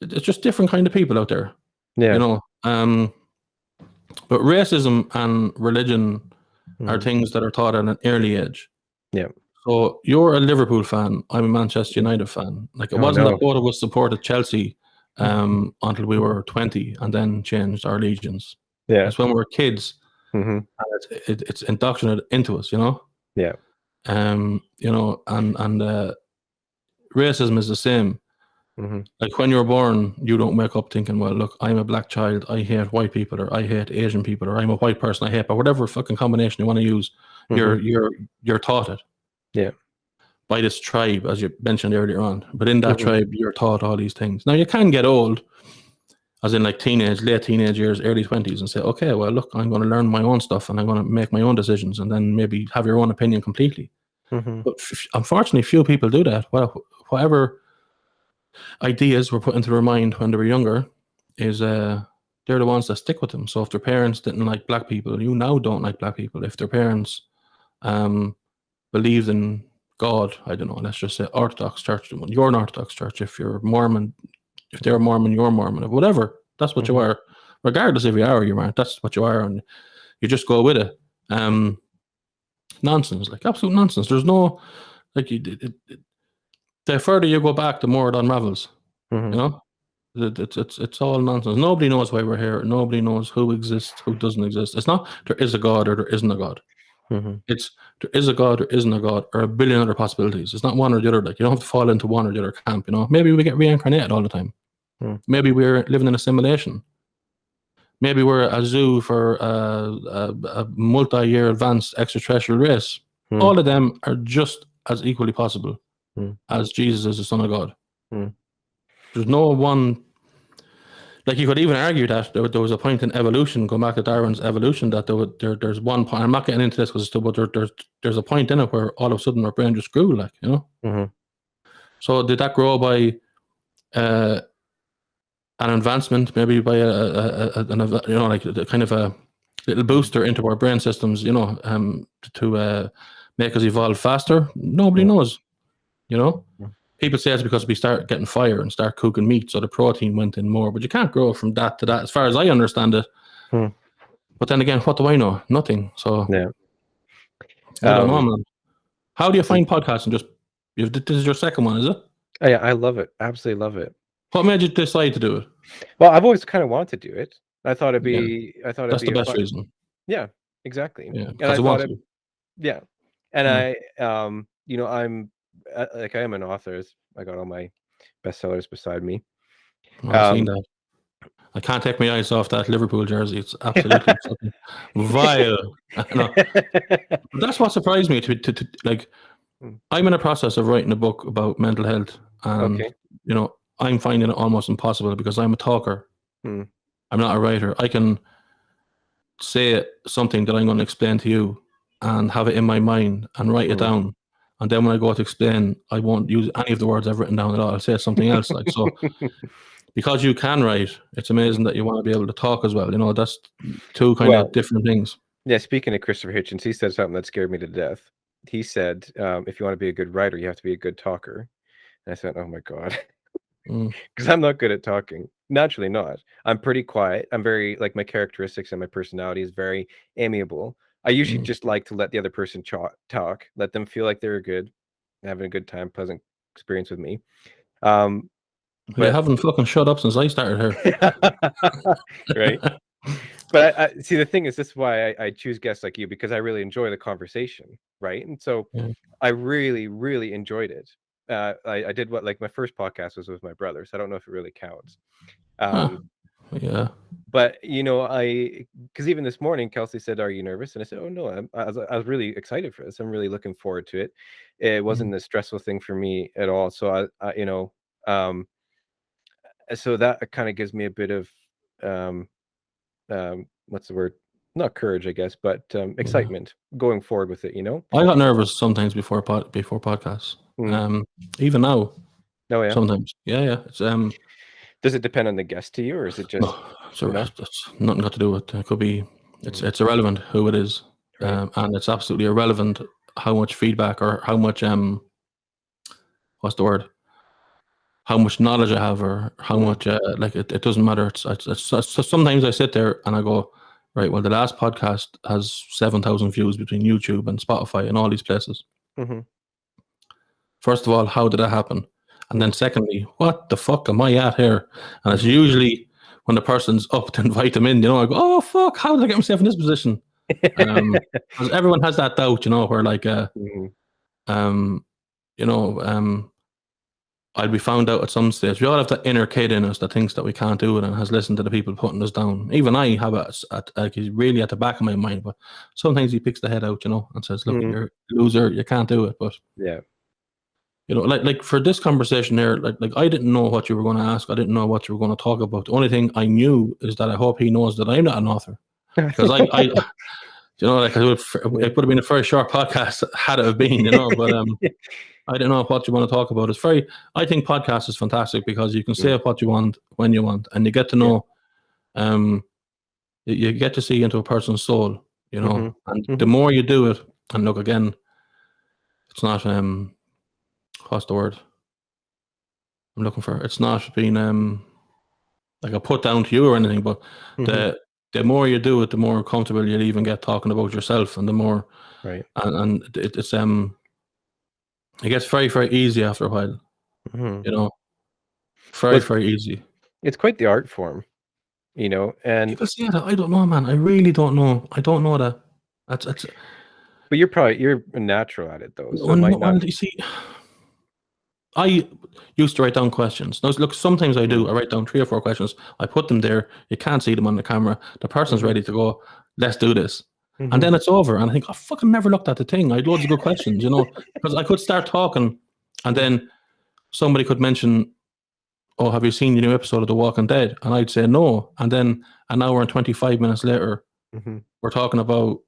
it's just different kind of people out there. Yeah. But racism and religion are things that are taught at an early age. Yeah. So you're a Liverpool fan. I'm a Manchester United fan. Like, it wasn't that both of us supported Chelsea until we were 20 and then changed our allegiance. Yeah. It's when we were kids. And it's indoctrinated into us, Yeah. And racism is the same. Like, when you're born, you don't wake up thinking, well, look, I'm a black child, I hate white people, or I hate Asian people, or I'm a white person, I hate, but whatever fucking combination you want to use, you're taught it. Yeah. By this tribe, as you mentioned earlier on. But in that tribe, you're taught all these things. Now, you can get old. as in like late teenage years, early 20s, and say, okay, well, look, I'm going to learn my own stuff and I'm going to make my own decisions, and then maybe have your own opinion completely. But unfortunately, few people do that. Well, whatever ideas were put into their mind when they were younger is they're the ones that stick with them. So if their parents didn't like black people, you now don't like black people. If their parents believed in God, I don't know, let's just say Orthodox Church, you're an Orthodox Church. If you're Mormon, if they're Mormon, you're Mormon. Whatever, that's what you are. Regardless if you are or you aren't, that's what you are, and you just go with it. Nonsense, like absolute nonsense. There's no, like, the further you go back, the more it unravels. You know, it's all nonsense. Nobody knows why we're here. Nobody knows who exists, who doesn't exist. It's not there is a God or there isn't a God. It's there is a God, there isn't a God, or a billion other possibilities. It's not one or the other. Like, you don't have to fall into one or the other camp. You know, maybe we get reincarnated all the time. Maybe we're living in a simulation. Maybe we're a zoo for a multi-year advanced extraterrestrial race. All of them are just as equally possible as Jesus is the Son of God. There's no one. Like, you could even argue that there was a point in evolution, going back to Darwin's evolution, that there's one point. I'm not getting into this because there's a point in it where all of a sudden our brain just grew, like, you know. So did that grow by an advancement, maybe by like a kind of a little booster into our brain systems, you know, to make us evolve faster? Nobody knows, you know. People say it's because we start getting fire and start cooking meat, so the protein went in more. But you can't grow from that to that, as far as I understand it. But then again, what do I know? Nothing. So I don't know, man. How do you find podcasting? This is your second one, is it? Oh, yeah, I love it. Absolutely love it. What made you decide to do it? Well, I've always kind of wanted to do it. I thought it'd be. I thought that's it'd be the best reason. Yeah, exactly. Yeah, and because I I want to. Yeah, and I, you know, I'm like, I am an author. I got all my bestsellers beside me. I've seen that. I can't take my eyes off that Liverpool jersey. It's absolutely vile. No. That's what surprised me. To like, I'm in a process of writing a book about mental health, and you know, I'm finding it almost impossible because I'm a talker. I'm not a writer. I can say something that I'm going to explain to you and have it in my mind and write it down. And then when I go to explain, I won't use any of the words I've written down at all. I'll say something else. Like, so because you can write, it's amazing that you want to be able to talk as well. You know, that's two kind of different things. Yeah, speaking of Christopher Hitchens, he said something that scared me to death. He said, if you want to be a good writer, you have to be a good talker. And I said, oh my God. Because I'm not good at talking. Naturally not. I'm pretty quiet. I'm very, like, my characteristics and my personality is very amiable. I usually just like to let the other person talk, let them feel like they're good, having a good time, pleasant experience with me. But you haven't fucking shut up since I started here. Right. But I see, the thing is, this is why I choose guests like you, because I really enjoy the conversation, right? And so I really, really enjoyed it. I did like my first podcast was with my brother, so I don't know if it really counts. Yeah. But you know, because even this morning, Kelsey said, "Are you nervous?" And I said, "Oh no, I was really excited for this. I'm really looking forward to it. It wasn't a stressful thing for me at all. So I you know, so that kind of gives me a bit of what's the word? Not courage, I guess, but excitement going forward with it. You know, I got nervous sometimes before podcasts. Even now. Oh yeah. Sometimes. Yeah. It's Does it depend on the guest to you, or is it just? It's nothing got to do with it. It could be. It's irrelevant who it is, and it's absolutely irrelevant how much feedback or how much what's the word? How much knowledge I have, or how much like it doesn't matter. It's so sometimes I sit there and I go, right, well, the last podcast has 7,000 views between YouTube and Spotify and all these places. First of all, how did that happen? And then secondly, what the fuck am I at here? And it's usually when the person's up to invite them in, you know, I go, oh fuck, how did I get myself in this position? Because everyone has that doubt, you know, where like, you know, I'll be found out at some stage. We all have that inner kid in us that thinks that we can't do it and has listened to the people putting us down. Even I have like, he's really at the back of my mind, but sometimes he picks the head out, you know, and says, look, you're a loser, you can't do it. But You know, like for this conversation here, like I didn't know what you were going to ask. I didn't know what you were going to talk about. The only thing I knew is that I hope he knows that I'm not an author, because you know, like it would have been a very short podcast had it have been, you know. But I didn't know what you want to talk about. I think podcast is fantastic because you can say what you want when you want, and you get to know, you get to see into a person's soul, you know. And the more you do it, and look again, it's not what's the word I'm looking for? It's not being like a put down to you or anything, but the more you do it, the more comfortable you'll even get talking about yourself, and the more and it's it gets very, very easy after a while. You know, very easy. It's quite the art form, you know. And people say that. I don't know, man. I really don't know. I don't know that. That's. But you're a natural at it, though. So it might not. You see, I used to write down questions. Now, look, sometimes I do. I write down 3 or 4 questions. I put them there. You can't see them on the camera. The person's ready to go. Let's do this. And then it's over. And I think, I fucking never looked at the thing. I had loads of good questions, you know, because I could start talking, and then somebody could mention, oh, have you seen the new episode of The Walking Dead? And I'd say no. And then an hour and 25 minutes later, we're talking about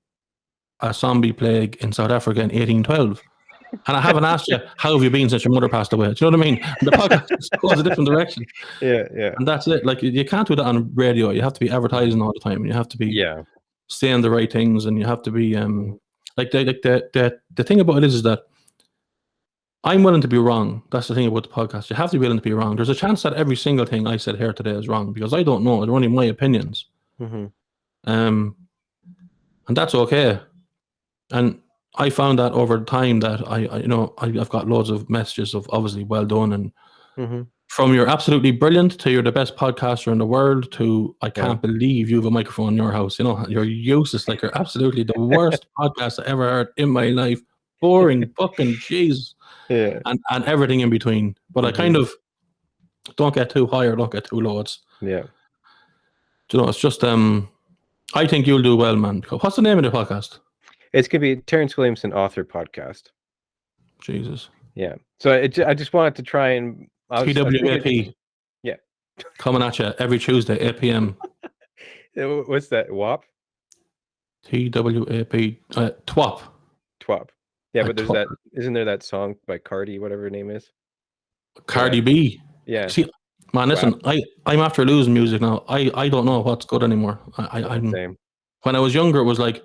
a zombie plague in South Africa in 1812. And I haven't asked you, how have you been since your mother passed away? Do you know what I mean? The podcast goes a different direction. Yeah. And that's it. Like, you can't do that on radio. You have to be advertising all the time. And you have to be saying the right things. And you have to be like the thing about it is that I'm willing to be wrong. That's the thing about the podcast. You have to be willing to be wrong. There's a chance that every single thing I said here today is wrong, because I don't know. They're only my opinions. And that's okay. And I found that over time that I've got loads of messages of obviously well done, and from you're absolutely brilliant to you're the best podcaster in the world to I can't believe you have a microphone in your house. You know, you're useless. Like, you're absolutely the worst podcast I ever heard in my life. Boring, fucking jeez. Yeah. And everything in between. But I kind of don't get too high or don't get too low. Yeah. You know, it's just I think you'll do well, man. What's the name of the podcast? It's gonna be Terrence Williamson Author Podcast. Jesus. Yeah. So I just wanted to try and TWAP. Yeah. Coming at you every Tuesday, 8 p.m. What's that? WAP? TWAP. TWAP. TWAP. Yeah, but there's that. Isn't there that song by Cardi, whatever her name is? Cardi B. Yeah. See, man, listen. I'm after losing music now. I don't know what's good anymore. I'm same. When I was younger, it was like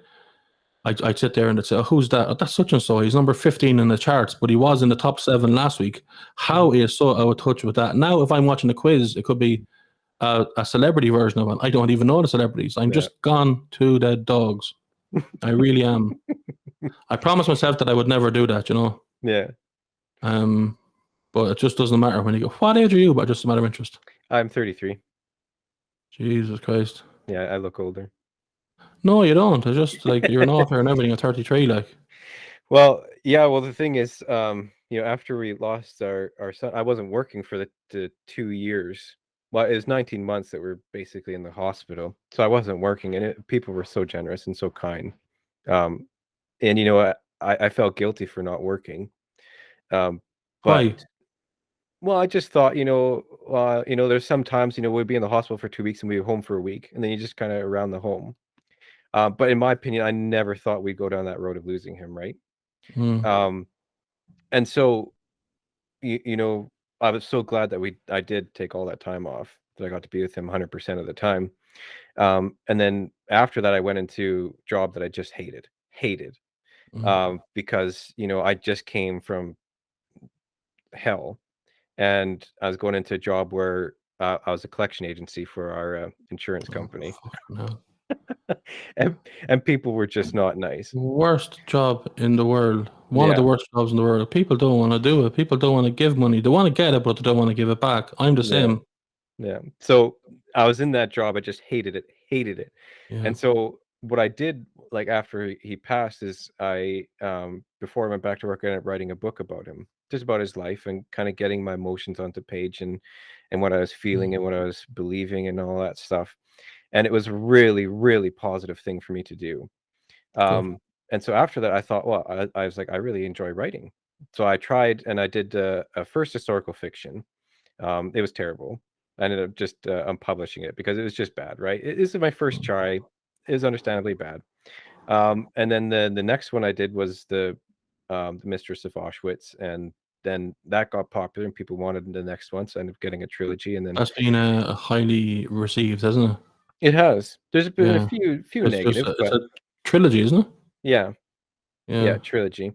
I'd sit there and I'd say, oh, who's that? Oh, that's such and so. He's number 15 in the charts, but he was in the top 7 last week. How is so out of touch with that? Now, if I'm watching a quiz, it could be a celebrity version of it. I don't even know the celebrities. I'm just gone to the dogs. I really am. I promised myself that I would never do that, you know? Yeah. But it just doesn't matter when you go, what age are you? But just a matter of interest. I'm 33. Jesus Christ. Yeah, I look older. No, you don't. It's just like you're an author and everything at 33, like. Well, yeah. Well, the thing is, after we lost our son, I wasn't working for the 2 years. Well, it was 19 months that we're basically in the hospital, so I wasn't working, and people were so generous and so kind. And I felt guilty for not working. Why? Well, I just thought, there's sometimes, we'd be in the hospital for 2 weeks and we'd be home for a week, and then you just kind of around the home. But in my opinion, I never thought we'd go down that road of losing him, right? And so, I was so glad that I did take all that time off, that I got to be with him 100% of the time. And then after that, I went into a job that I just hated, because, I just came from hell, and I was going into a job where I was a collection agency for our insurance company. And people were just not nice. Worst job in the world. One of the worst jobs in the world. People don't want to do it. People don't want to give money. They want to get it, but they don't want to give it back. I'm the same. Yeah. So I was in that job. I just hated it. Yeah. And so what I did, like, after he passed, is I before I went back to work, I ended up writing a book about him, just about his life, and kind of getting my emotions onto page, and what I was feeling and what I was believing and all that stuff. And it was a really, really positive thing for me to do. And so after that, I thought, well, I was like, I really enjoy writing. So I tried and I did a first historical fiction. It was terrible. I ended up just unpublishing it because it was just bad, right? This is my first try. It was understandably bad. And then the next one I did was the Mistress of Auschwitz, and then that got popular and people wanted the next one, so I ended up getting a trilogy, and then That's been highly received, hasn't it? it has. There's been a Yeah. few There's negative, it's but a trilogy, isn't it? yeah, Yeah. yeah, trilogy.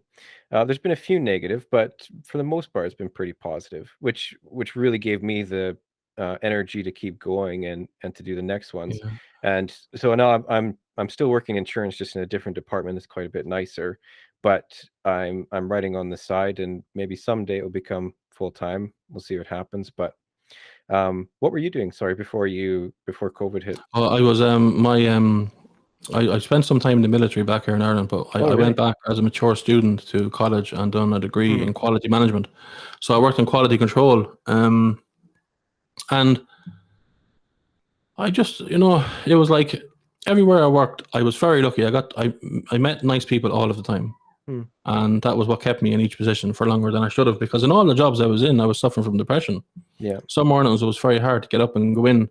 There's been a few negative, but for the most part, it's been pretty positive, which really gave me the energy to keep going and to do the next ones. Yeah. And so now I'm still working insurance, just in a different department that's quite a bit nicer. But I'm writing on the side, and maybe someday it will become full time. We'll see what happens. But what were you doing? Sorry, before COVID hit. I was I spent some time in the military back here in Ireland, but Oh, I went really? back as a mature student to college and done a degree Hmm. in quality management. So I worked in quality control. And I just, it was like everywhere I worked, I was very lucky. I met nice people all of the time. Hmm. And that was what kept me in each position for longer than I should have, because in all the jobs I was in, I was suffering from depression. Yeah. Some mornings it was very hard to get up and go in.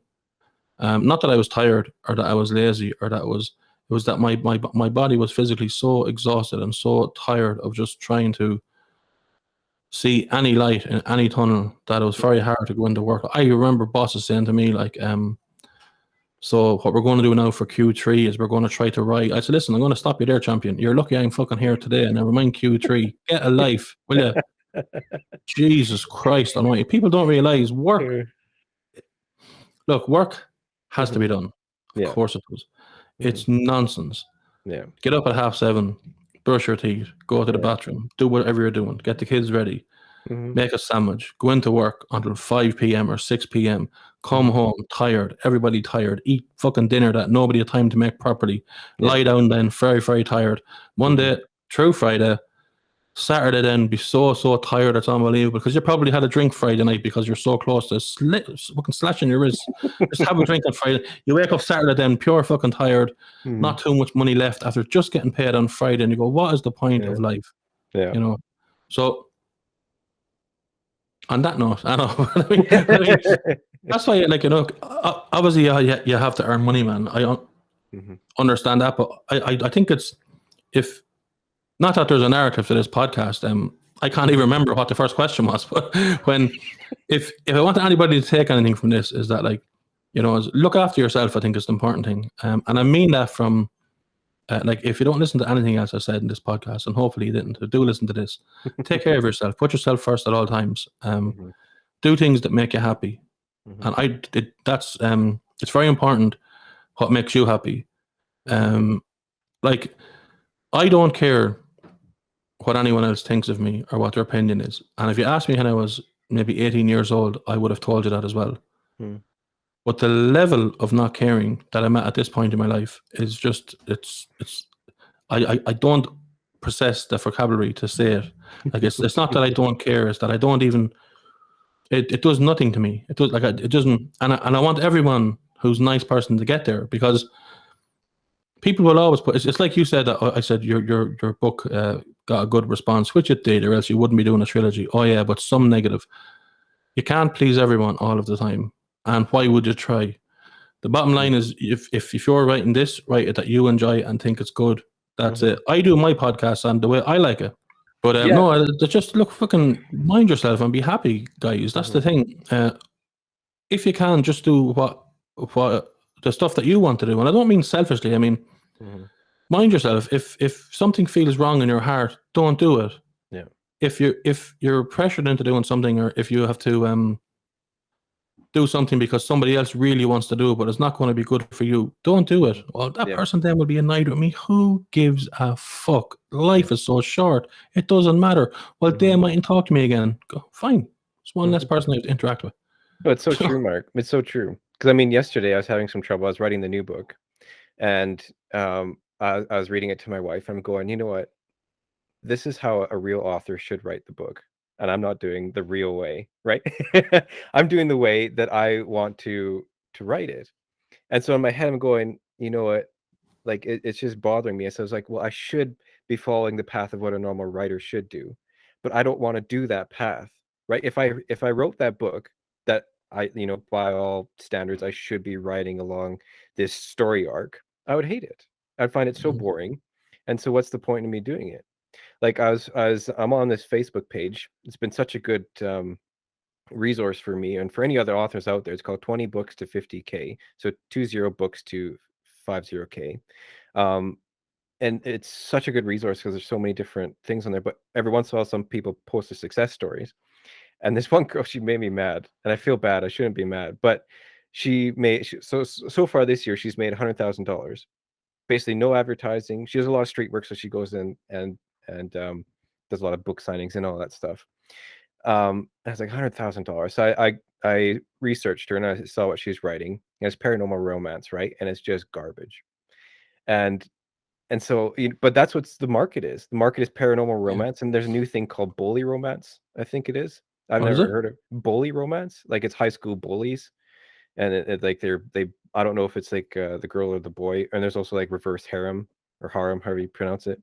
Not that I was tired or that I was lazy or it was that my body was physically so exhausted and so tired of just trying to see any light in any tunnel that it was very hard to go into work. I remember bosses saying to me like, so what we're going to do now for Q3 is we're going to try to write. I said, listen, I'm going to stop you there, champion. You're lucky I'm fucking here today, and never mind Q3. Get a life, will you? Jesus Christ Almighty! People don't realize work. Look, work has to Mhm. be done. Of Yeah. course it does. Mhm. It's nonsense. Yeah. Get up at 7:30, brush your teeth, go to the Yeah. bathroom, do whatever you're doing, get the kids ready, Mhm. make a sandwich, go into work until 5 p.m. or 6 p.m., come Mhm. home tired, everybody tired, eat fucking dinner that nobody had time to make properly, Yeah. lie down then very, very tired. Mhm. Monday through Friday, Saturday then be so tired it's unbelievable because you probably had a drink Friday night because you're so close to fucking slashing your wrists. Just have a drink on Friday. You wake up Saturday then pure fucking tired, Mhm. not too much money left after just getting paid on Friday, and you go, what is the point Yeah. of life? Yeah. You know. So on that note, I know. I mean, that's why, like, obviously, you have to earn money, man. I Mhm. understand that, but I think it's if not that there's a narrative to this podcast. I can't even remember what the first question was, but if I want anybody to take anything from this, is that like, is look after yourself. I think is the important thing, and I mean that from. Like if you don't listen to anything else I said in this podcast, and hopefully you didn't, do listen to this. Take care of yourself. Put yourself first at all times. Mhm. Do things that make you happy. Mhm. And that's it's very important what makes you happy. Mhm. Um, like I don't care what anyone else thinks of me or what their opinion is. And if you asked me when I was maybe 18 years old, I would have told you that as well. Mhm. But the level of not caring that I'm at this point in my life is just it's I don't possess the vocabulary to say it. Like it's not that I don't care, it's that I don't even it does nothing to me. It does like it doesn't and I want everyone who's a nice person to get there because people will always put. It's like you said that I said your book got a good response, which it did, or else you wouldn't be doing a trilogy. Oh yeah, but some negative. You can't please everyone all of the time, and why would you try? The bottom line is, if you're writing this, write it that you enjoy and think it's good. That's Mhm. it. I do my podcast and the way I like it. But Yeah. no, just look, fucking mind yourself and be happy, guys. That's the Mhm. thing. If you can, just do what the stuff that you want to do, and I don't mean selfishly. I mean Mhm. mind yourself. If something feels wrong in your heart, don't do it. Yeah. If you're pressured into doing something, or if you have to do something because somebody else really wants to do it, but it's not going to be good for you, don't do it. Mhm. Well, that Yeah. person then will be annoyed with me. Who gives a fuck? Yeah. Life is so short. It doesn't matter. Well, they Mhm. mightn't talk to me again. Go, fine. It's one less Mhm. person I have to interact with. Oh, it's so true, Mark. It's so true. Because I mean, yesterday I was having some trouble. I was writing the new book, and I was reading it to my wife. I'm going, you know what? This is how a real author should write the book, and I'm not doing the real way, right? I'm doing the way that I want to write it. And so in my head, I'm going, you know what? Like it's just bothering me. And so I was like, well, I should be following the path of what a normal writer should do. but I don't want to do that path, right? If I wrote that book that I, by all standards, I should be writing along this story arc, I would hate it. I'd find it so boring. And so what's the point of me doing it? Like I'm on this Facebook page. It's been such a good resource for me and for any other authors out there. It's called 20 books to 50K. So 20 books to 50K. And it's such a good resource because there's so many different things on there. But every once in a while, some people post their success stories. And this one girl, she made me mad, and I feel bad. I shouldn't be mad, but so far this year, she's made $100,000. Basically, no advertising. She does a lot of street work, so she goes in and does a lot of book signings and all that stuff. I was like $100,000. So I researched her and I saw what she's writing. And it's paranormal romance, right? And it's just garbage. And so, but that's what the market is. The market is paranormal romance, and there's a new thing called bully romance. I think it is. I've What is never it? heard of bully romance. Like it's high school bullies, and it like they. I don't know if it's like the girl or the boy, and there's also like reverse harem or harem, however you pronounce it.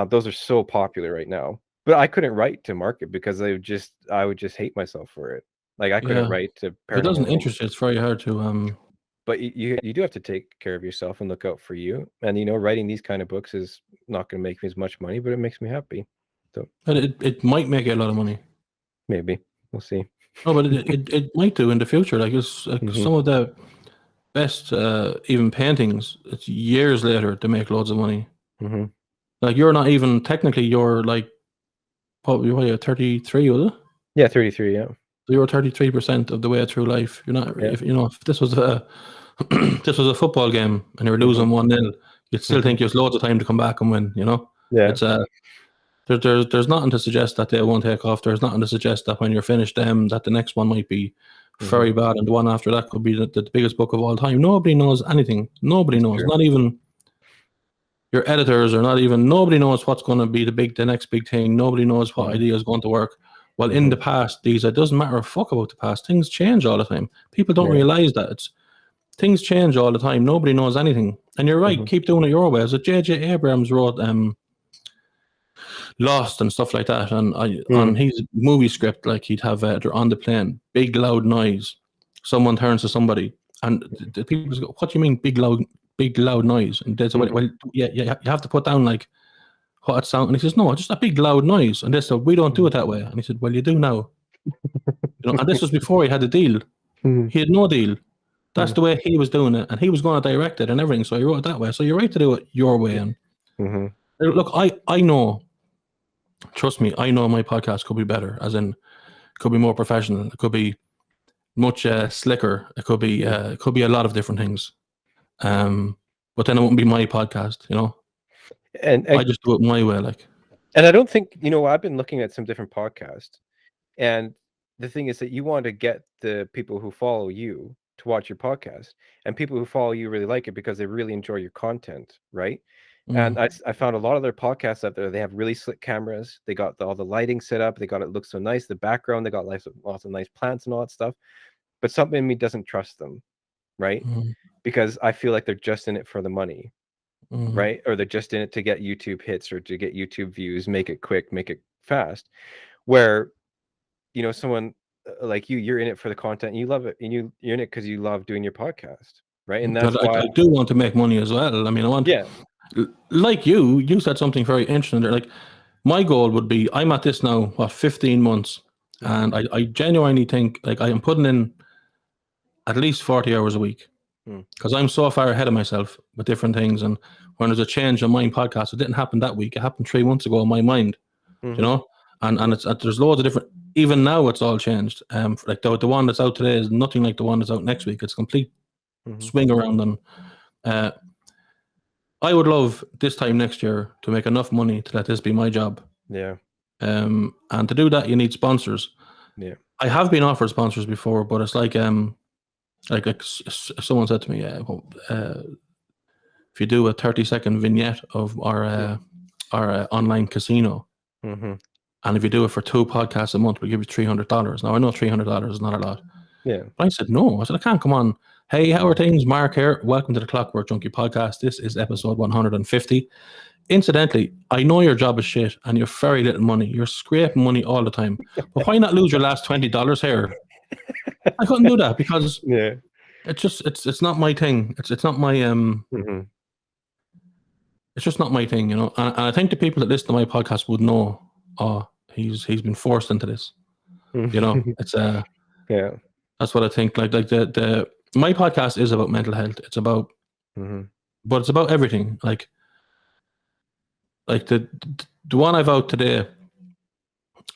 Those are so popular right now. But I couldn't write to market because I would just hate myself for it. Like I couldn't Yeah. write to If it paranormal doesn't romance. interest you, it's very hard to But you do have to take care of yourself and look out for you. And writing these kind of books is not going to make me as much money, but it makes me happy. So But it might make you a lot of money. maybe we'll see. No, but it might do in the future. Like it's like some of the best even paintings. It's years later to make loads of money. Mm-hmm. Like you're not even technically. You're like probably what, you're 33, was it? Yeah, 33. Yeah. So you're 33% of the way through life. You're not. Yeah. If this was a this was a football game and you're losing 1-0, you'd still think there's loads of time to come back and win. Yeah. It's there's nothing to suggest that they won't take off. There's nothing to suggest that when you're finished that the next one might be very bad and the one after that could be the biggest book of all time. Nobody knows anything. Nobody knows. True. Not even your editors, or not even nobody knows what's going to be the next big thing. Nobody knows what idea is going to work. Well, in the past, it doesn't matter a fuck about the past. Things change all the time. People don't realize that things change all the time. Nobody knows anything. And you're right. Keep doing it your way. So J.J. Abrams wrote Lost and stuff like that, and on his movie script, like he'd have they're on the plane, big loud noise. Someone turns to somebody, and the people go, "What do you mean, big loud noise?" And they say, "Well, yeah, you have to put down like what it sounds." And he says, "No, just a big loud noise." And they said, "We don't do it that way." And he said, "Well, you do now." And this was before he had a deal. He had no deal. That's the way he was doing it, and he was going to direct it and everything. So he wrote it that way. So you're right to do it your way. And look, I know. Trust me, I know my podcast could be better, as in, could be more professional. It could be much slicker. It could be a lot of different things. But then it wouldn't be my podcast, And I just do it my way, like. And I don't think I've been looking at some different podcasts, and the thing is that you want to get the people who follow you to watch your podcast, and people who follow you really like it because they really enjoy your content, right? And I found a lot of their podcasts out there. They have really slick cameras. They got all the lighting set up. They got it look so nice. The background, they got lots of nice plants and all that stuff. But something in me doesn't trust them, right? Because I feel like they're just in it for the money, right? Or they're just in it to get YouTube hits or to get YouTube views, make it quick, make it fast. Where, someone like you're in it for the content and you love it, and you're in it because you love doing your podcast, right? And that's why I do want to make money as well. I mean, I want. Yeah. Like you said something very interesting there. Like, my goal would be, I'm at this now, 15 months, and I genuinely think like I am putting in at least 40 hours a week, because I'm so far ahead of myself with different things. And when there's a change on my podcast, it didn't happen that week. It happened 3 months ago in my mind, and it's there's loads of different. Even now, it's all changed. Like the one that's out today is nothing like the one that's out next week. It's complete swing around. And I would love this time next year to make enough money to let this be my job. Yeah. And to do that, you need sponsors. Yeah. I have been offered sponsors before, but it's like someone said to me, if you do a 30-second vignette of our online casino, and if you do it for 2 podcasts a month, we'll give you $300. Now, I know $300 is not a lot. Yeah. But I said, no. I said, I can't come on. Hey, how are things? Mark here. Welcome to the ClockWork Junkie Podcast. This is episode 150. incidentally, I know your job is shit and you're very little money. You're scraping money all the time. But why not lose your last $20 here? I couldn't do that because Yeah. it's not my thing. It's not my Mhm. it's just not my thing, you know. And I think the people that listen to my podcast would know, oh, he's been forced into this. You know, it's Yeah. that's what I think. Like the my podcast is about mental health. It's about Mhm. but it's about everything. Like the one I've out today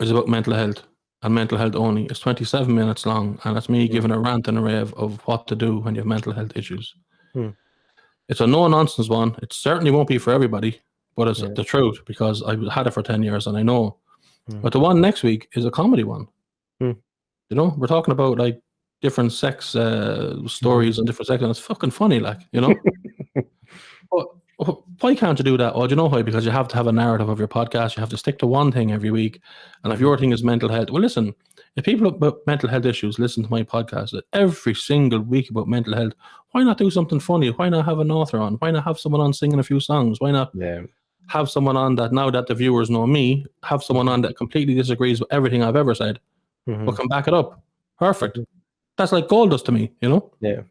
is about mental health and mental health only. It's 27 minutes long, and it's me giving a rant and a rave of what to do when you have mental health issues. Mm. It's a no-nonsense one. It certainly won't be for everybody, but it's Yeah. the truth because I've had it for 10 years and I know. Mm. But the one next week is a comedy one. Mm. You know, we're talking about like different sex stories and different sex, and it's fucking funny, like, you know. But why can't you do that? Well, do you know why? Because you have to have a narrative of your podcast. You have to stick to one thing every week. And if your thing is mental health, well, listen, if people about mental health issues listen to my podcast every single week about mental health, why not do something funny? Why not have an author on? Why not have someone on singing a few songs? Why not Yeah. have someone on that, now that the viewers know me, have someone on that completely disagrees with everything I've ever said, but can back it up? Perfect. That's like gold dust to me, you know? Yeah.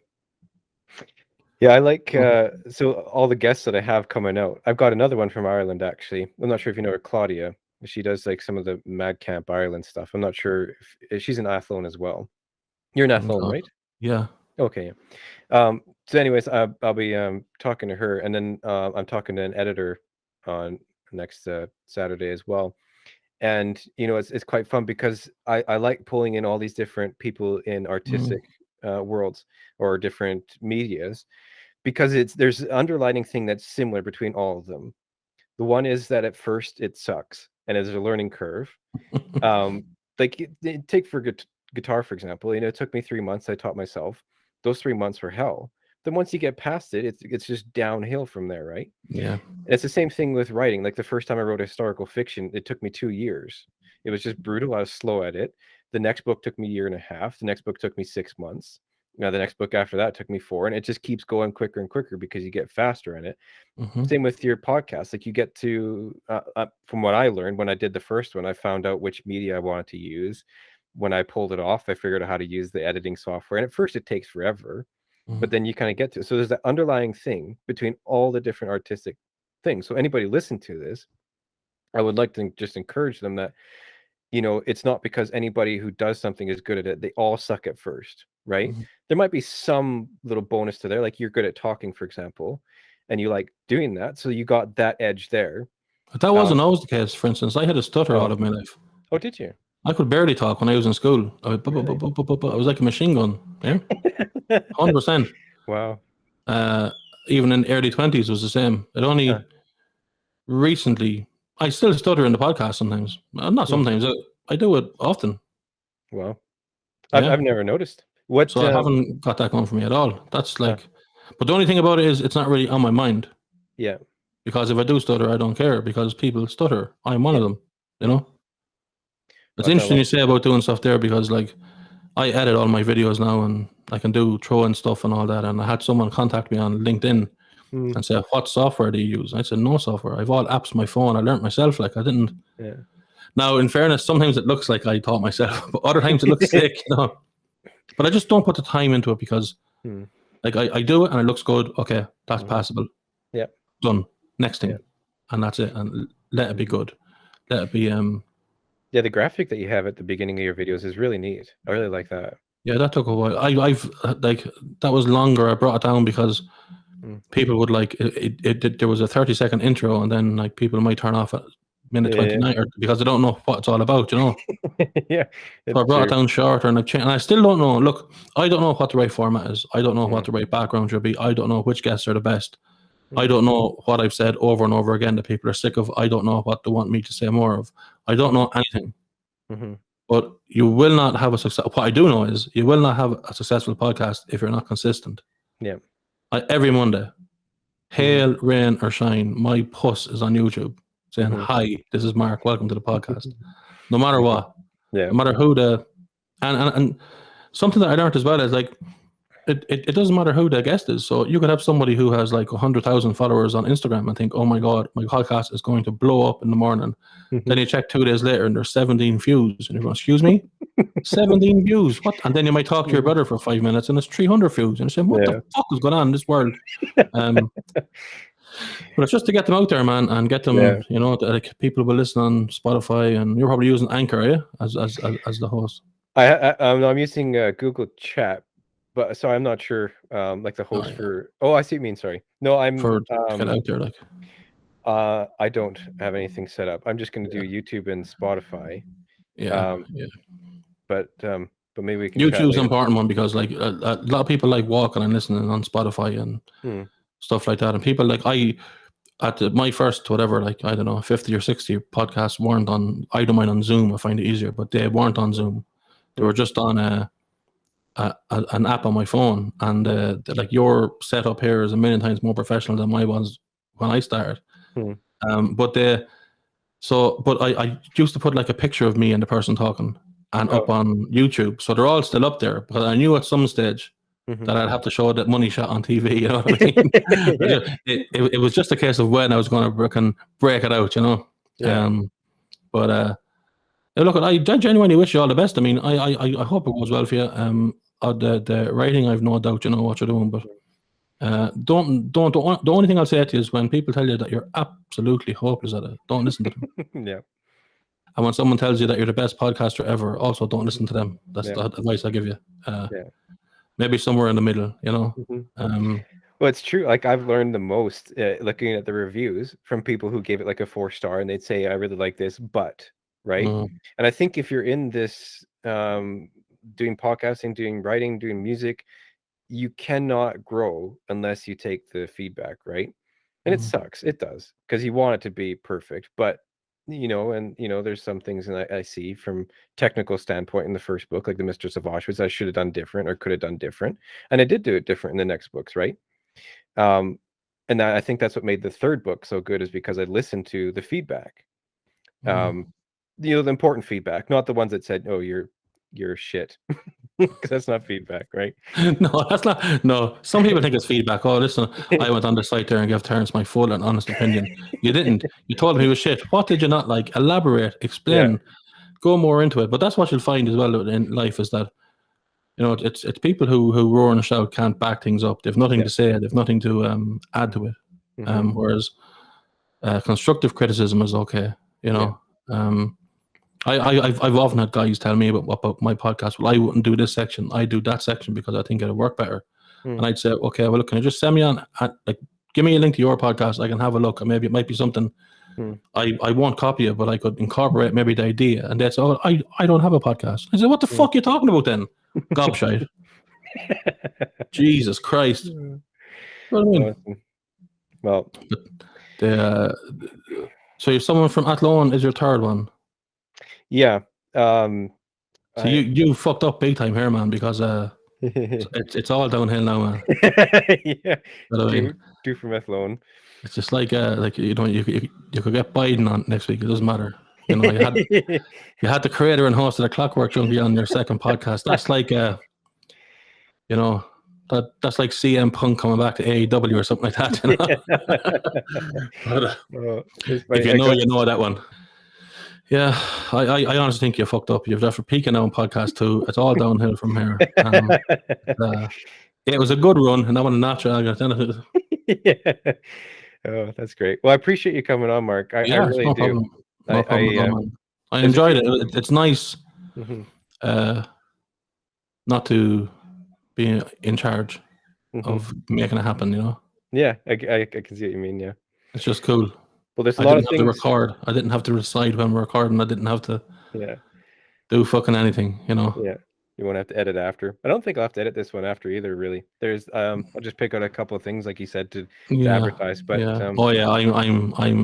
Yeah, I like so all the guests that I have coming out. I've got another one from Ireland actually. I'm not sure if you know her, Claudia. She does like some of the Mad Camp Ireland stuff. I'm not sure if she's in Athlone as well. You're in Athlone, right? Yeah. Okay. So anyways, I'll be talking to her, and then I'm talking to an editor on next Saturday as well. And it's quite fun because I like pulling in all these different people in artistic worlds or different medias, because there's an underlining thing that's similar between all of them. The one is that at first it sucks and there's a learning curve. Like take for guitar, for example. It took me 3 months. I taught myself. Those 3 months were hell. Then once you get past it, it's just downhill from there, right? Yeah. And it's the same thing with writing. Like the first time I wrote historical fiction, it took me 2 years. It was just brutal. I was slow at it. The next book took me a year and a half. The next book took me 6 months. Now the next book after that took me 4, and it just keeps going quicker and quicker because you get faster in it. Same with your podcast. Like you get to, from what I learned when I did the first one, I found out which media I wanted to use. When I pulled it off, I figured out how to use the editing software. And at first it takes forever, but then you kind of get to it. So there's that underlying thing between all the different artistic things. So anybody listen to this, I would like to just encourage them that, it's not because anybody who does something is good at it. They all suck at first, right? There might be some little bonus to there, like you're good at talking, for example, and you like doing that. So you got that edge there. But that wasn't always the case. For instance, I had a stutter all of my life. Oh, did you? I could barely talk when I was in school. I was like a machine gun. Yeah, 100%. Wow. Even in early 20s was the same. It only recently, I still stutter in the podcast sometimes. Not sometimes. I do it often. Wow. Yeah. I've never noticed. What? So I haven't got that going for me at all. That's like, but the only thing about it is it's not really on my mind. Yeah. Because if I do stutter, I don't care because people stutter. I'm one of them, you know? It's interesting you say about doing stuff there because like I edit all my videos now and I can do throw-in stuff and all that. And I had someone contact me on LinkedIn and say, what software do you use? I said, no software. I have all apps on my phone. I learned myself. Like I didn't. Yeah. Now, in fairness, sometimes it looks like I taught myself, but other times it looks sick, you know? But I just don't put the time into it because like I do it and it looks good. Okay, that's passable. Yeah. Done. Next thing. And that's it. And let it be good. Let it be yeah, the graphic that you have at the beginning of your videos is really neat. I really like that. Yeah, that took a while. I've like that was longer. I brought it down because people would like it there was a 30-second intro and then like people might turn off at minute 29 or because they don't know what it's all about, you know. Yeah. So I brought it down shorter and I still don't know. Look, I don't know what the right format is. I don't know what the right background should be. I don't know which guests are the best. I don't know what I've said over and over again that people are sick of. I don't know what they want me to say more of. I don't know anything. But you will not have a success. What I do know is you will not have a successful podcast if you're not consistent. Yeah. Every Monday, hail, rain, or shine, my puss is on YouTube saying, hi, this is Mark. Welcome to the podcast. No matter what. Yeah. No matter who and something that I learned as well is like it doesn't matter who the guest is. So you could have somebody who has like 100,000 followers on Instagram and think, oh my God, my podcast is going to blow up in the morning. Then you check 2 days later and there's 17 views. And you're going, excuse me? 17 views? What? And then you might talk to your brother for 5 minutes and it's 300 views. And you say, what the fuck is going on in this world? But it's just to get them out there, man, and get them, you know, like people will listen on Spotify, and you're probably using Anchor, are you, as the host? I'm using Google Chat, but so I'm not sure, like the host for. Oh, I see what you mean. Sorry, no, I'm for get out there, like. I don't have anything set up. I'm just going to do YouTube and Spotify. But maybe we can. YouTube's an important one because like a lot of people like walking and listening on Spotify and stuff like that, and people like my first whatever, like I don't know, 50 or 60 podcasts weren't on. I don't mind on Zoom. I find it easier, but they weren't on Zoom. They were just on an app on my phone, and like your setup here is a million times more professional than mine was when I started. But I used to put like a picture of me and the person talking and up on YouTube, so they're all still up there. Because I knew at some stage that I'd have to show that money shot on TV. You know what I mean? It was just a case of when I was going to break it out. You know. Look, I genuinely wish you all the best. I mean, I hope it goes well for you. The writing, I've no doubt you know what you're doing, but don't. The only thing I'll say to you is when people tell you that you're absolutely hopeless at it, don't listen to them. Yeah. And when someone tells you that you're the best podcaster ever, also don't listen to them. That's the advice I give you. Maybe somewhere in the middle, you know. Well, it's true. Like I've learned the most looking at the reviews from people who gave it like a 4-star, and they'd say, "I really like this, but." Right. And I think if you're in this doing podcasting, doing writing, doing music, you cannot grow unless you take the feedback, right? And it sucks. It does, because you want it to be perfect. But you know, there's some things that I see from technical standpoint in the first book, like The Mistress of Auschwitz, I should have done different or could have done different. And I did do it different in the next books, right? And I think that's what made the third book so good, is because I listened to the feedback. You know, the important feedback, not the ones that said, "Oh, you're shit," because that's not feedback, right? No, that's not. No, some people think it's feedback. Oh, listen, I went on the site there and gave Terence my full and honest opinion. You didn't. You told him he was shit. What did you not like? Elaborate, explain, go more into it. But that's what you'll find as well in life, is that, you know, it's people who roar and shout can't back things up. They've nothing to say. They've nothing to add to it. Whereas constructive criticism is okay. You know. I've often had guys tell me about my podcast. Well, I wouldn't do this section. I do that section because I think it'll work better. And I'd say, okay, well, look, can you just send me on? Like, give me a link to your podcast. I can have a look, and maybe it might be something I won't copy it, but I could incorporate maybe the idea. And they'd say, oh, I don't have a podcast. I said, what the fuck are you talking about then? Gobshite. Jesus Christ. You know what I mean? Well, so you're someone from Athlone is your third one. Yeah. So you fucked up big time here, man, because it's all downhill now, man. Yeah. Do from Athlone. It's just like you know, you could get Biden on next week. It doesn't matter. You know, you had the creator and host of the ClockWork Junkie on your second podcast. That's like you know, that's like CM Punk coming back to AEW or something like that. You know? But, if you know, you know that one. Yeah, I honestly think you fucked up. You've after peaking now on podcast 2. It's all downhill from here. It was a good run, and I want to notch it. Oh, that's great. Well, I appreciate you coming on, Mark. I really do. Problem. No problem. I enjoyed it. It's nice not to be in charge of making it happen, you know? Yeah, I can see what you mean, yeah. It's just cool. Well, there's a lot of things. I didn't have to record. I didn't have to decide when we're recording. I didn't have to do fucking anything, you know? Yeah. You won't have to edit after. I don't think I'll have to edit this one after either, really. There's I'll just pick out a couple of things, like you said, to advertise. But I'm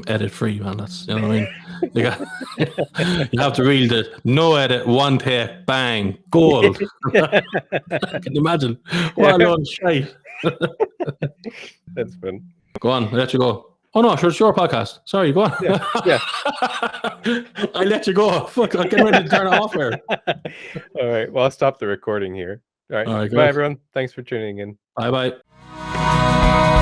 edit free, man. That's, you know what I mean? You have to read it. No edit, one take, bang, gold. Can you imagine? What a load of shite. That's fun. Go on, I'll let you go. Oh no, sure, it's your podcast. Sorry, go on. Yeah. I let you go. Fuck, I'm getting ready to turn it off here. All right. Well, I'll stop the recording here. All right. All right, Bye, good. everyone. Thanks for tuning in. Bye bye.